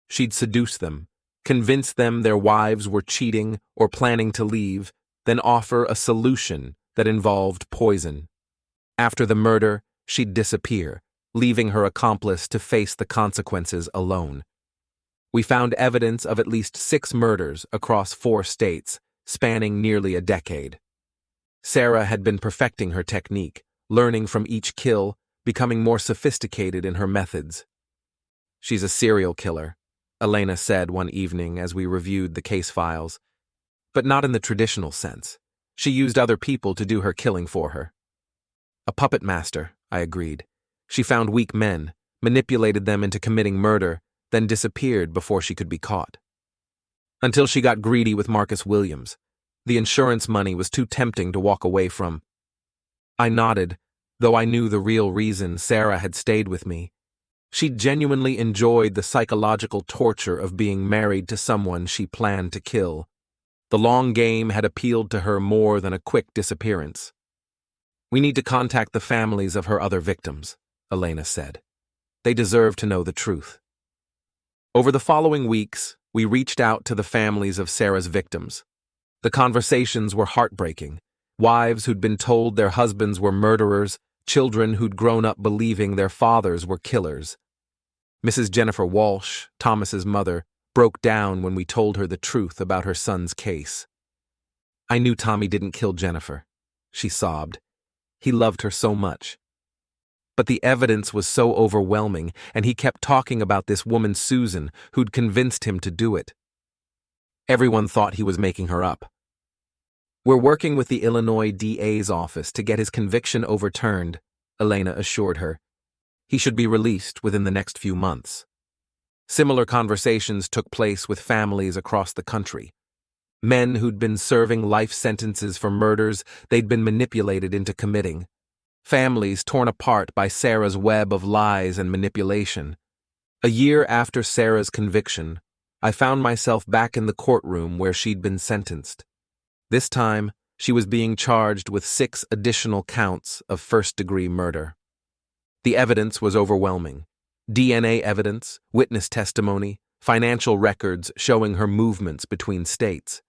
She'd seduce them, convince them their wives were cheating or planning to leave, then offer a solution that involved poison. After the murder, she'd disappear, leaving her accomplice to face the consequences alone. We found evidence of at least 6 murders across 4 states, spanning nearly a decade. Sarah had been perfecting her technique, learning from each kill, becoming more sophisticated in her methods. She's a serial killer, Elena said one evening as we reviewed the case files. But not in the traditional sense. She used other people to do her killing for her. A puppet master, I agreed. She found weak men, manipulated them into committing murder, then disappeared before she could be caught. Until she got greedy with Marcus Williams. The insurance money was too tempting to walk away from. I nodded, though I knew the real reason Sarah had stayed with me. She genuinely enjoyed the psychological torture of being married to someone she planned to kill. The long game had appealed to her more than a quick disappearance. We need to contact the families of her other victims, Elena said. They deserve to know the truth. Over the following weeks, we reached out to the families of Sarah's victims. The conversations were heartbreaking. Wives who'd been told their husbands were murderers, children who'd grown up believing their fathers were killers. Mrs. Jennifer Walsh, Thomas's mother, broke down when we told her the truth about her son's case. I knew Tommy didn't kill Jennifer, she sobbed. He loved her so much. But the evidence was so overwhelming, and he kept talking about this woman Susan who'd convinced him to do it. Everyone thought he was making her up. We're working with the Illinois DA's office to get his conviction overturned, Elena assured her. He should be released within the next few months. Similar conversations took place with families across the country. Men who'd been serving life sentences for murders they'd been manipulated into committing. Families torn apart by Sarah's web of lies and manipulation. A year after Sarah's conviction, I found myself back in the courtroom where she'd been sentenced. This time, she was being charged with 6 additional counts of first-degree murder. The evidence was overwhelming. DNA evidence, witness testimony, financial records showing her movements between states.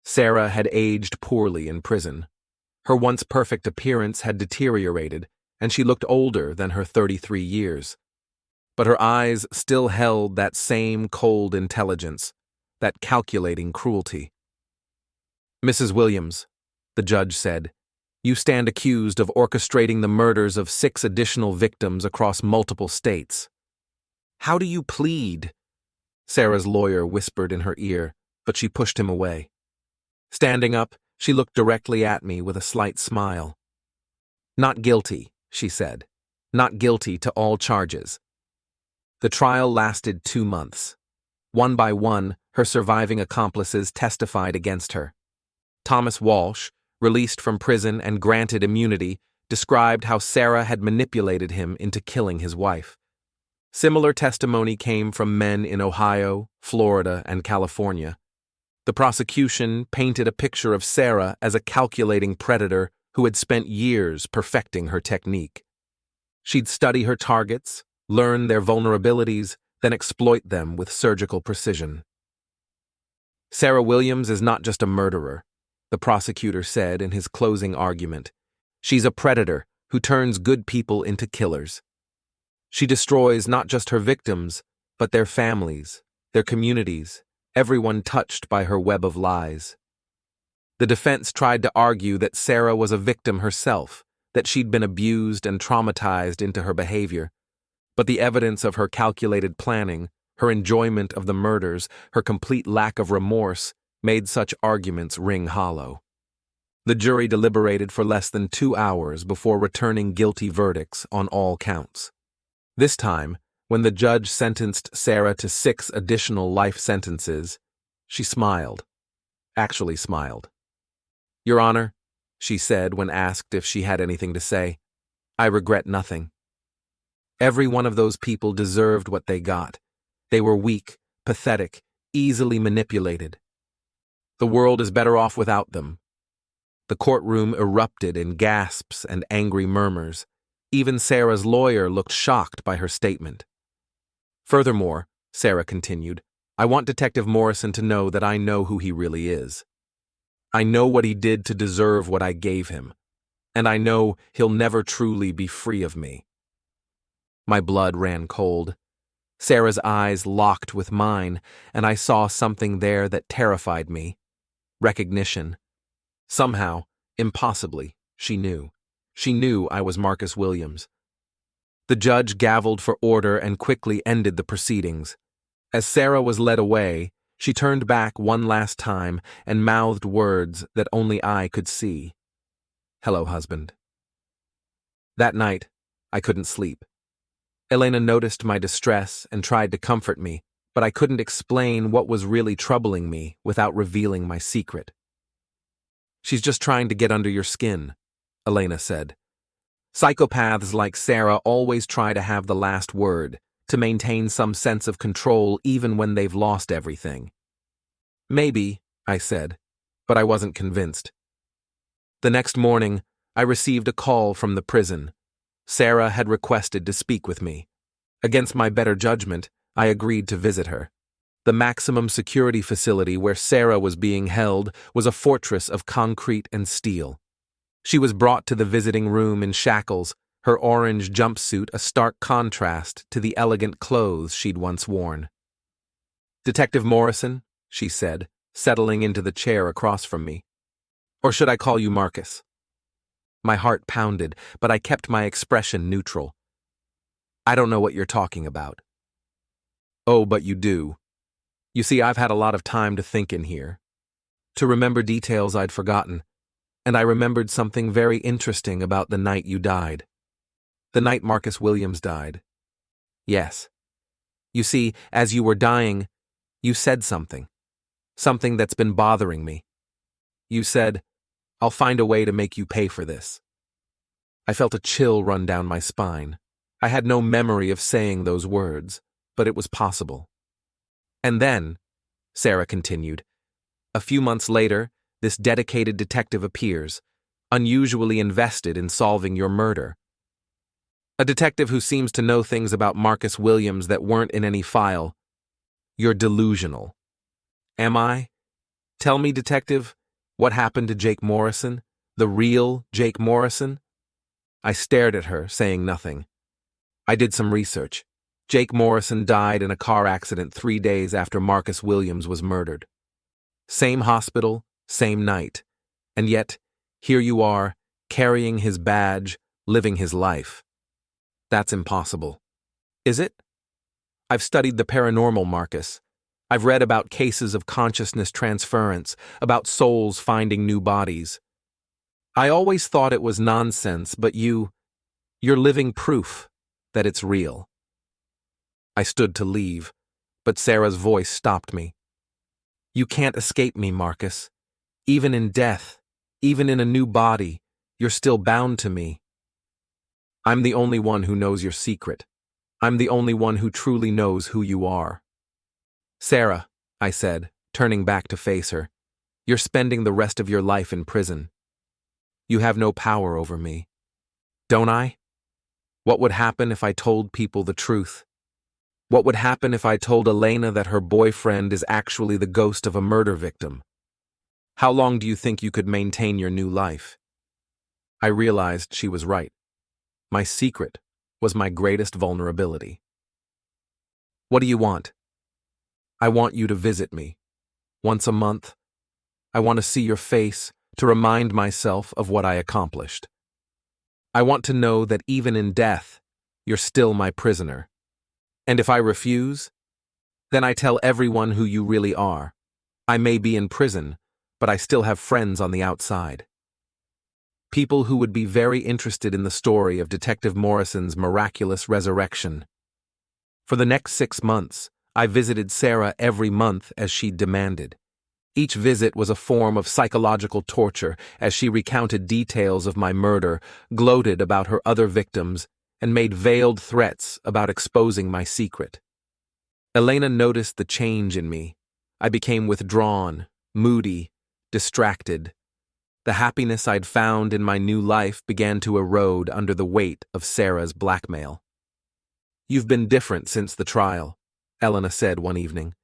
Sarah had aged poorly in prison. Her once perfect appearance had deteriorated, and she looked older than her 33 years. But her eyes still held that same cold intelligence, that calculating cruelty. Mrs. Williams, the judge said, you stand accused of orchestrating the murders of 6 additional victims across multiple states. How do you plead? Sarah's lawyer whispered in her ear, but she pushed him away. Standing up, she looked directly at me with a slight smile. Not guilty, she said. Not guilty to all charges. The trial lasted 2 months. One by one, her surviving accomplices testified against her. Thomas Walsh, released from prison and granted immunity, described how Sarah had manipulated him into killing his wife. Similar testimony came from men in Ohio, Florida, and California. The prosecution painted a picture of Sarah as a calculating predator who had spent years perfecting her technique. She'd study her targets, learn their vulnerabilities, then exploit them with surgical precision. Sarah Williams is not just a murderer, the prosecutor said in his closing argument. She's a predator who turns good people into killers. She destroys not just her victims, but their families, their communities, everyone touched by her web of lies. The defense tried to argue that Sarah was a victim herself, that she'd been abused and traumatized into her behavior. But the evidence of her calculated planning, her enjoyment of the murders, her complete lack of remorse, made such arguments ring hollow. The jury deliberated for less than 2 hours before returning guilty verdicts on all counts. This time, when the judge sentenced Sarah to 6 additional life sentences, she smiled. Actually smiled. Your Honor, she said when asked if she had anything to say, I regret nothing. Every one of those people deserved what they got. They were weak, pathetic, easily manipulated. The world is better off without them. The courtroom erupted in gasps and angry murmurs. Even Sarah's lawyer looked shocked by her statement. Furthermore, Sarah continued, I want Detective Morrison to know that I know who he really is. I know what he did to deserve what I gave him, and I know he'll never truly be free of me. My blood ran cold. Sarah's eyes locked with mine, and I saw something there that terrified me. Recognition. Somehow, impossibly, she knew. She knew I was Marcus Williams. The judge gavelled for order and quickly ended the proceedings. As Sarah was led away, she turned back one last time and mouthed words that only I could see. Hello, husband. That night, I couldn't sleep. Elena noticed my distress and tried to comfort me, but I couldn't explain what was really troubling me without revealing my secret. She's just trying to get under your skin, Elena said. Psychopaths like Sarah always try to have the last word, to maintain some sense of control even when they've lost everything. Maybe, I said, but I wasn't convinced. The next morning, I received a call from the prison. Sarah had requested to speak with me. Against my better judgment, I agreed to visit her. The maximum security facility where Sarah was being held was a fortress of concrete and steel. She was brought to the visiting room in shackles, her orange jumpsuit a stark contrast to the elegant clothes she'd once worn. Detective Morrison, she said, settling into the chair across from me. Or should I call you Marcus? My heart pounded, but I kept my expression neutral. I don't know what you're talking about. Oh, but you do. You see, I've had a lot of time to think in here, to remember details I'd forgotten, and I remembered something very interesting about the night you died. The night Marcus Williams died. Yes. You see, as you were dying, you said something that's been bothering me. You said, I'll find a way to make you pay for this. I felt a chill run down my spine. I had no memory of saying those words, but it was possible. And then, Sarah continued, a few months later, this dedicated detective appears, unusually invested in solving your murder. A detective who seems to know things about Marcus Williams that weren't in any file. You're delusional. Am I? Tell me, detective, what happened to Jake Morrison? The real Jake Morrison? I stared at her, saying nothing. I did some research. Jake Morrison died in a car accident 3 days after Marcus Williams was murdered. Same hospital, same night. And yet, here you are, carrying his badge, living his life. That's impossible. Is it? I've studied the paranormal, Marcus. I've read about cases of consciousness transference, about souls finding new bodies. I always thought it was nonsense, but you're living proof that it's real. I stood to leave, but Sarah's voice stopped me. You can't escape me, Marcus. Even in death, even in a new body, you're still bound to me. I'm the only one who knows your secret. I'm the only one who truly knows who you are. Sarah, I said, turning back to face her, you're spending the rest of your life in prison. You have no power over me. Don't I? What would happen if I told people the truth? What would happen if I told Elena that her boyfriend is actually the ghost of a murder victim? How long do you think you could maintain your new life? I realized she was right. My secret was my greatest vulnerability. What do you want? I want you to visit me. Once a month. I want to see your face, to remind myself of what I accomplished. I want to know that even in death, you're still my prisoner. And if I refuse, then I tell everyone who you really are. I may be in prison, but I still have friends on the outside. People who would be very interested in the story of Detective Morrison's miraculous resurrection. For the next 6 months, I visited Sarah every month as she demanded. Each visit was a form of psychological torture as she recounted details of my murder, gloated about her other victims, and made veiled threats about exposing my secret. Elena noticed the change in me. I became withdrawn, moody, distracted. The happiness I'd found in my new life began to erode under the weight of Sarah's blackmail. You've been different since the trial, Elena said one evening.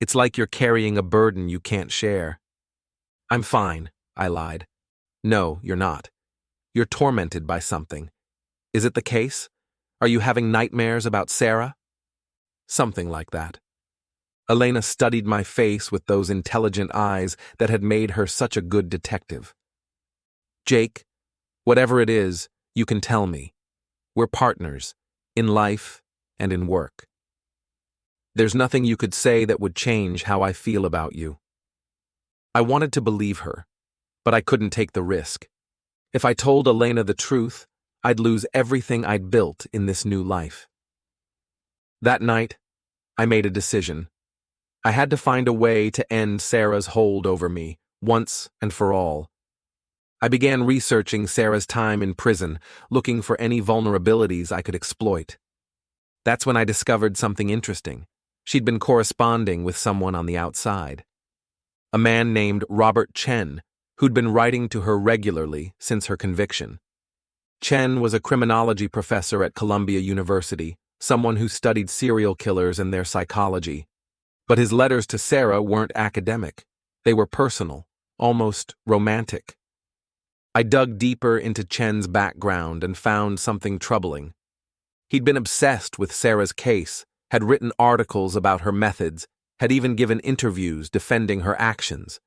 It's like you're carrying a burden you can't share. I'm fine, I lied. No, you're not. You're tormented by something. Is it the case? Are you having nightmares about Sarah? Something like that. Elena studied my face with those intelligent eyes that had made her such a good detective. Jake, whatever it is, you can tell me. We're partners, in life and in work. There's nothing you could say that would change how I feel about you. I wanted to believe her, but I couldn't take the risk. If I told Elena the truth, I'd lose everything I'd built in this new life. That night, I made a decision. I had to find a way to end Sarah's hold over me, once and for all. I began researching Sarah's time in prison, looking for any vulnerabilities I could exploit. That's when I discovered something interesting. She'd been corresponding with someone on the outside. A man named Robert Chen, who'd been writing to her regularly since her conviction. Chen was a criminology professor at Columbia University, someone who studied serial killers and their psychology. But his letters to Sarah weren't academic. They were personal, almost romantic. I dug deeper into Chen's background and found something troubling. He'd been obsessed with Sarah's case, had written articles about her methods, had even given interviews defending her actions.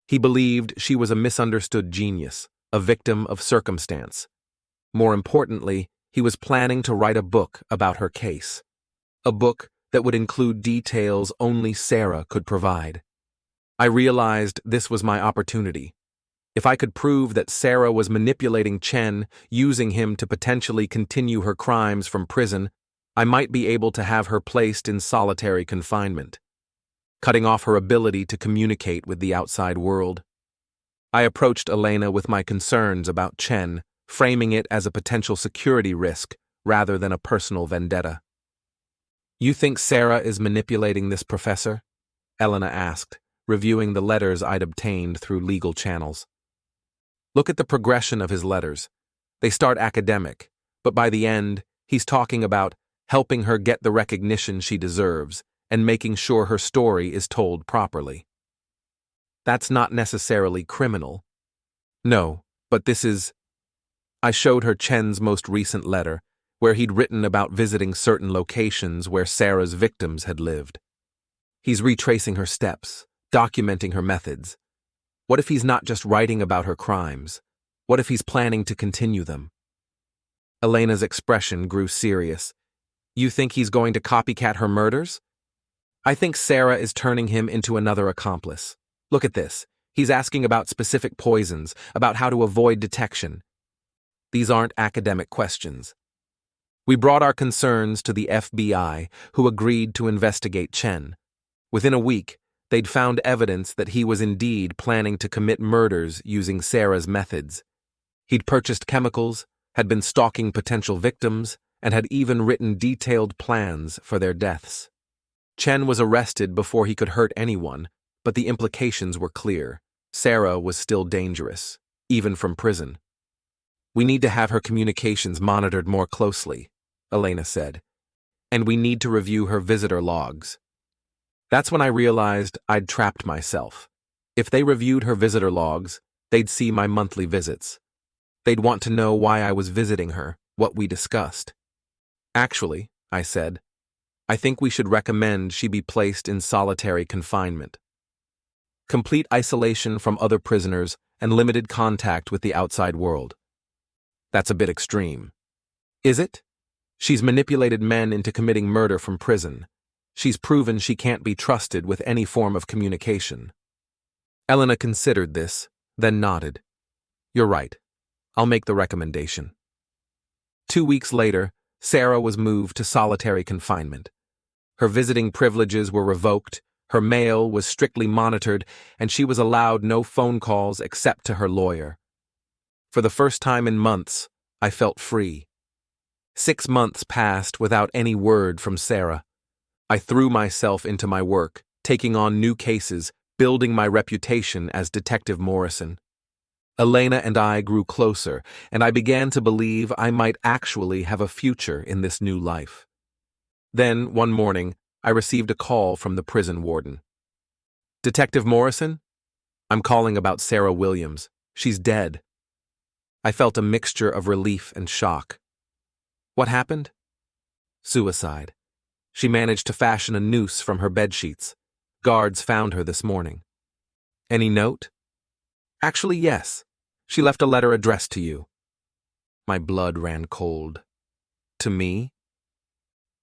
He believed she was a misunderstood genius, a victim of circumstance. More importantly, he was planning to write a book about her case. A book that would include details only Sarah could provide. I realized this was my opportunity. If I could prove that Sarah was manipulating Chen, using him to potentially continue her crimes from prison, I might be able to have her placed in solitary confinement, cutting off her ability to communicate with the outside world. I approached Elena with my concerns about Chen, framing it as a potential security risk rather than a personal vendetta. You think Sarah is manipulating this professor? Elena asked, reviewing the letters I'd obtained through legal channels. Look at the progression of his letters. They start academic, but by the end, he's talking about helping her get the recognition she deserves and making sure her story is told properly. That's not necessarily criminal. No, but this is... I showed her Chen's most recent letter, where he'd written about visiting certain locations where Sarah's victims had lived. He's retracing her steps, documenting her methods. What if he's not just writing about her crimes? What if he's planning to continue them? Elena's expression grew serious. You think he's going to copycat her murders? I think Sarah is turning him into another accomplice. Look at this. He's asking about specific poisons, about how to avoid detection. These aren't academic questions. We brought our concerns to the FBI, who agreed to investigate Chen. Within a week, they'd found evidence that he was indeed planning to commit murders using Sarah's methods. He'd purchased chemicals, had been stalking potential victims, and had even written detailed plans for their deaths. Chen was arrested before he could hurt anyone, but the implications were clear. Sarah was still dangerous, even from prison. We need to have her communications monitored more closely, Elena said, and we need to review her visitor logs. That's when I realized I'd trapped myself. If they reviewed her visitor logs, they'd see my monthly visits. They'd want to know why I was visiting her, what we discussed. Actually, I said, I think we should recommend she be placed in solitary confinement. Complete isolation from other prisoners and limited contact with the outside world. That's a bit extreme. Is it? She's manipulated men into committing murder from prison. She's proven she can't be trusted with any form of communication. Elena considered this, then nodded. You're right. I'll make the recommendation. 2 weeks later, Sarah was moved to solitary confinement. Her visiting privileges were revoked, her mail was strictly monitored, and she was allowed no phone calls except to her lawyer. For the first time in months, I felt free. 6 months passed without any word from Sarah. I threw myself into my work, taking on new cases, building my reputation as Detective Morrison. Elena and I grew closer, and I began to believe I might actually have a future in this new life. Then, one morning, I received a call from the prison warden. Detective Morrison? I'm calling about Sarah Williams. She's dead. I felt a mixture of relief and shock. What happened? Suicide. She managed to fashion a noose from her bedsheets. Guards found her this morning. Any note? Actually, yes. She left a letter addressed to you. My blood ran cold. To me?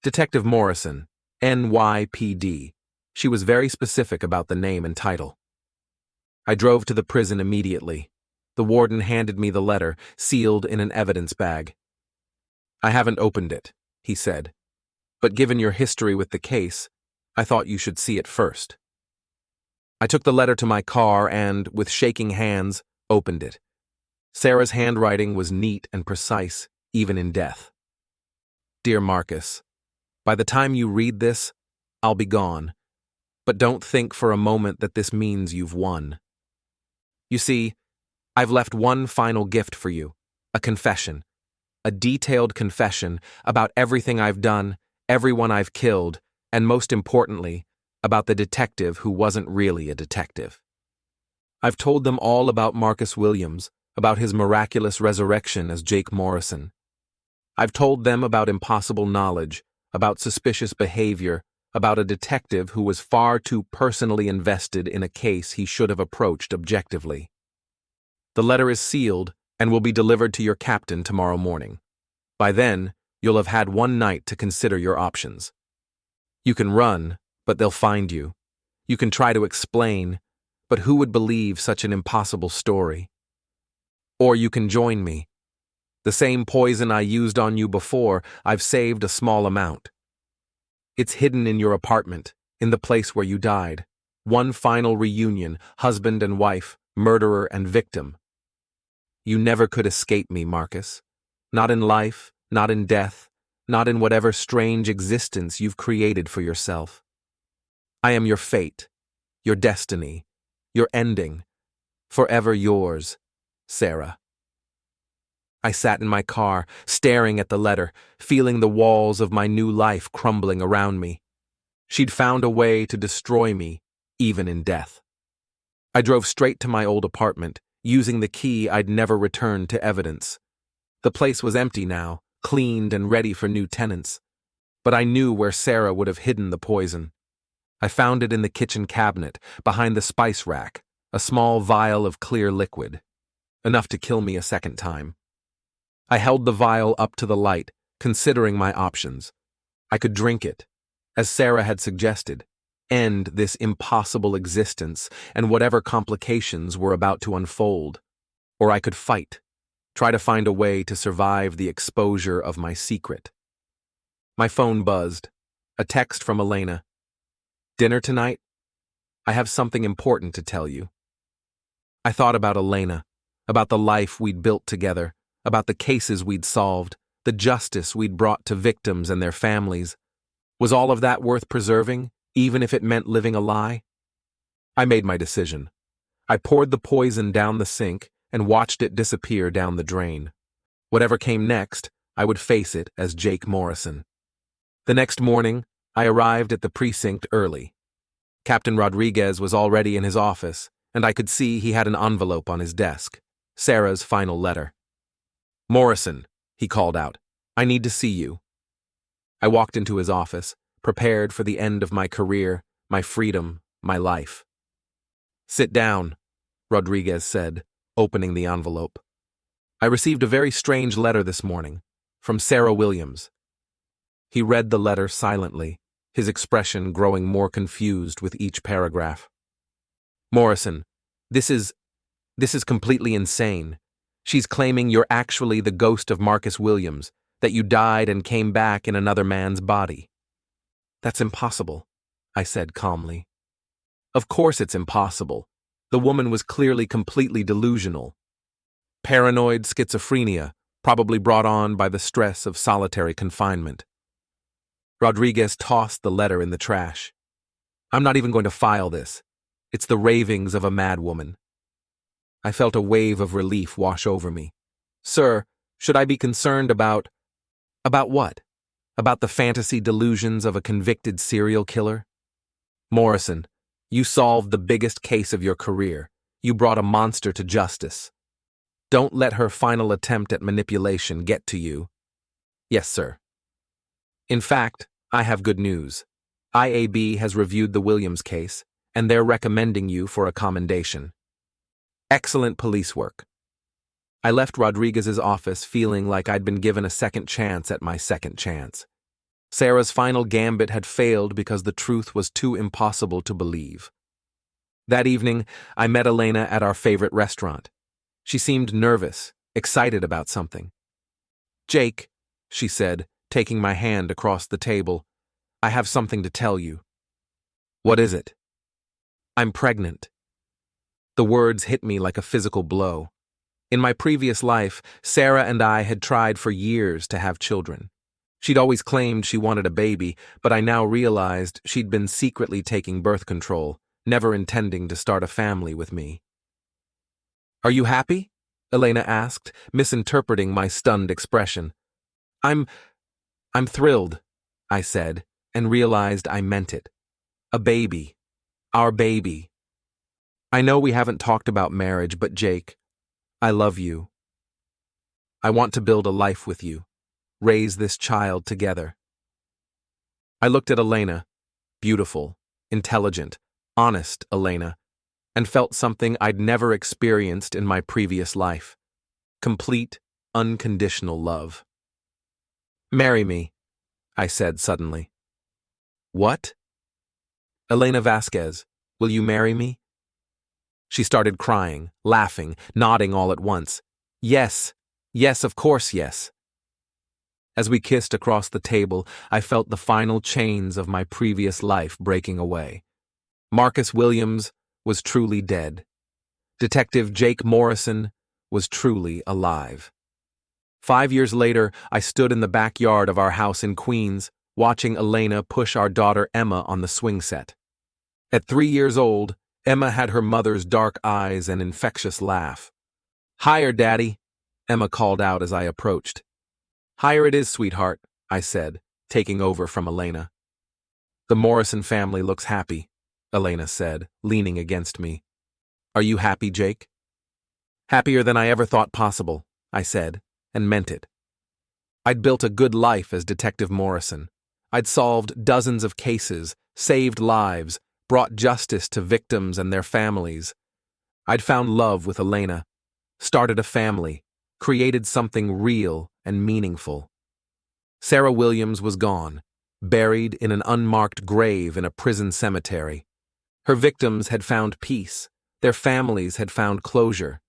Detective Morrison, NYPD. She was very specific about the name and title. I drove to the prison immediately. The warden handed me the letter, sealed in an evidence bag. I haven't opened it, he said. But given your history with the case, I thought you should see it first. I took the letter to my car and, with shaking hands, opened it. Sarah's handwriting was neat and precise, even in death. Dear Marcus, by the time you read this, I'll be gone. But don't think for a moment that this means you've won. You see, I've left one final gift for you, a confession. A detailed confession about everything I've done, everyone I've killed, and most importantly, about the detective who wasn't really a detective. I've told them all about Marcus Williams, about his miraculous resurrection as Jake Morrison. I've told them about impossible knowledge, about suspicious behavior, about a detective who was far too personally invested in a case he should have approached objectively. The letter is sealed and will be delivered to your captain tomorrow morning. By then, you'll have had one night to consider your options. You can run, but they'll find you. You can try to explain, but who would believe such an impossible story? Or you can join me. The same poison I used on you before, I've saved a small amount. It's hidden in your apartment, in the place where you died. One final reunion, husband and wife, murderer and victim. You never could escape me, Marcus. Not in life, not in death, not in whatever strange existence you've created for yourself. I am your fate, your destiny, your ending, forever yours, Sarah. I sat in my car, staring at the letter, feeling the walls of my new life crumbling around me. She'd found a way to destroy me, even in death. I drove straight to my old apartment, using the key I'd never returned to evidence. The place was empty now, cleaned and ready for new tenants. But I knew where Sarah would have hidden the poison. I found it in the kitchen cabinet, behind the spice rack, a small vial of clear liquid, enough to kill me a second time. I held the vial up to the light, considering my options. I could drink it, as Sarah had suggested, end this impossible existence and whatever complications were about to unfold. Or I could fight, try to find a way to survive the exposure of my secret. My phone buzzed. A text from Elena. "Dinner tonight? I have something important to tell you." I thought about Elena, about the life we'd built together, about the cases we'd solved, the justice we'd brought to victims and their families. Was all of that worth preserving, even if it meant living a lie? I made my decision. I poured the poison down the sink and watched it disappear down the drain. Whatever came next, I would face it as Jake Morrison. The next morning, I arrived at the precinct early. Captain Rodriguez was already in his office, and I could see he had an envelope on his desk, Sarah's final letter. "Morrison," he called out, "I need to see you." I walked into his office, prepared for the end of my career, my freedom, my life. "Sit down," Rodriguez said, opening the envelope. "I received a very strange letter this morning, from Sarah Williams." He read the letter silently, his expression growing more confused with each paragraph. "Morrison, this is completely insane. She's claiming you're actually the ghost of Marcus Williams, that you died and came back in another man's body." "That's impossible," I said calmly. "Of course it's impossible. The woman was clearly completely delusional. Paranoid schizophrenia, probably brought on by the stress of solitary confinement." Rodriguez tossed the letter in the trash. "I'm not even going to file this. It's the ravings of a madwoman." I felt a wave of relief wash over me. "Sir, should I be concerned about what? About the fantasy delusions of a convicted serial killer?" "Morrison, you solved the biggest case of your career. You brought a monster to justice. Don't let her final attempt at manipulation get to you." "Yes, sir." "In fact, I have good news. IAB has reviewed the Williams case, and they're recommending you for a commendation. Excellent police work." I left Rodriguez's office feeling like I'd been given a second chance at my second chance. Sarah's final gambit had failed because the truth was too impossible to believe. That evening, I met Elena at our favorite restaurant. She seemed nervous, excited about something. "Jake," she said, taking my hand across the table, "I have something to tell you." "What is it?" "I'm pregnant." The words hit me like a physical blow. In my previous life, Sarah and I had tried for years to have children. She'd always claimed she wanted a baby, but I now realized she'd been secretly taking birth control, never intending to start a family with me. "Are you happy?" Elena asked, misinterpreting my stunned expression. I'm thrilled," I said, and realized I meant it. "A baby. Our baby. I know we haven't talked about marriage, but Jake, I love you. I want to build a life with you, raise this child together." I looked at Elena, beautiful, intelligent, honest Elena, and felt something I'd never experienced in my previous life. Complete, unconditional love. "Marry me," I said suddenly. "What?" "Elena Vasquez, will you marry me?" She started crying, laughing, nodding all at once. "Yes, yes, of course, yes." As we kissed across the table, I felt the final chains of my previous life breaking away. Marcus Williams was truly dead. Detective Jake Morrison was truly alive. 5 years later, I stood in the backyard of our house in Queens, watching Elena push our daughter Emma on the swing set. At 3 years old, Emma had her mother's dark eyes and infectious laugh. "Higher, Daddy," Emma called out as I approached. "Higher it is, sweetheart," I said, taking over from Elena. "The Morrison family looks happy," Elena said, leaning against me. "Are you happy, Jake?" "Happier than I ever thought possible," I said, and meant it. I'd built a good life as Detective Morrison. I'd solved dozens of cases, saved lives, brought justice to victims and their families. I'd found love with Elena, started a family, created something real and meaningful. Sarah Williams was gone, buried in an unmarked grave in a prison cemetery. Her victims had found peace. Their families had found closure.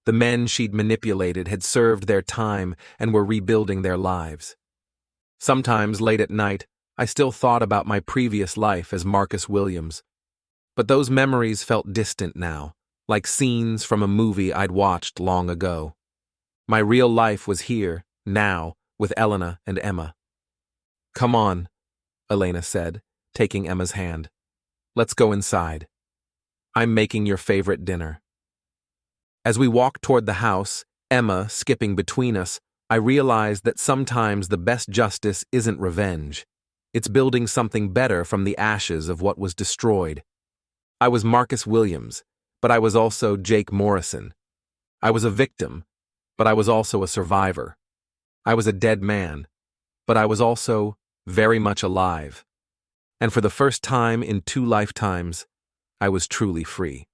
The men she'd manipulated had served their time and were rebuilding their lives. Sometimes, late at night, I still thought about my previous life as Marcus Williams. But those memories felt distant now, like scenes from a movie I'd watched long ago. My real life was here, now, with Elena and Emma. "Come on," Elena said, taking Emma's hand. "Let's go inside. I'm making your favorite dinner." As we walked toward the house, Emma skipping between us, I realized that sometimes the best justice isn't revenge. It's building something better from the ashes of what was destroyed. I was Marcus Williams, but I was also Jake Morrison. I was a victim, but I was also a survivor. I was a dead man, but I was also very much alive. And for the first time in 2 lifetimes, I was truly free.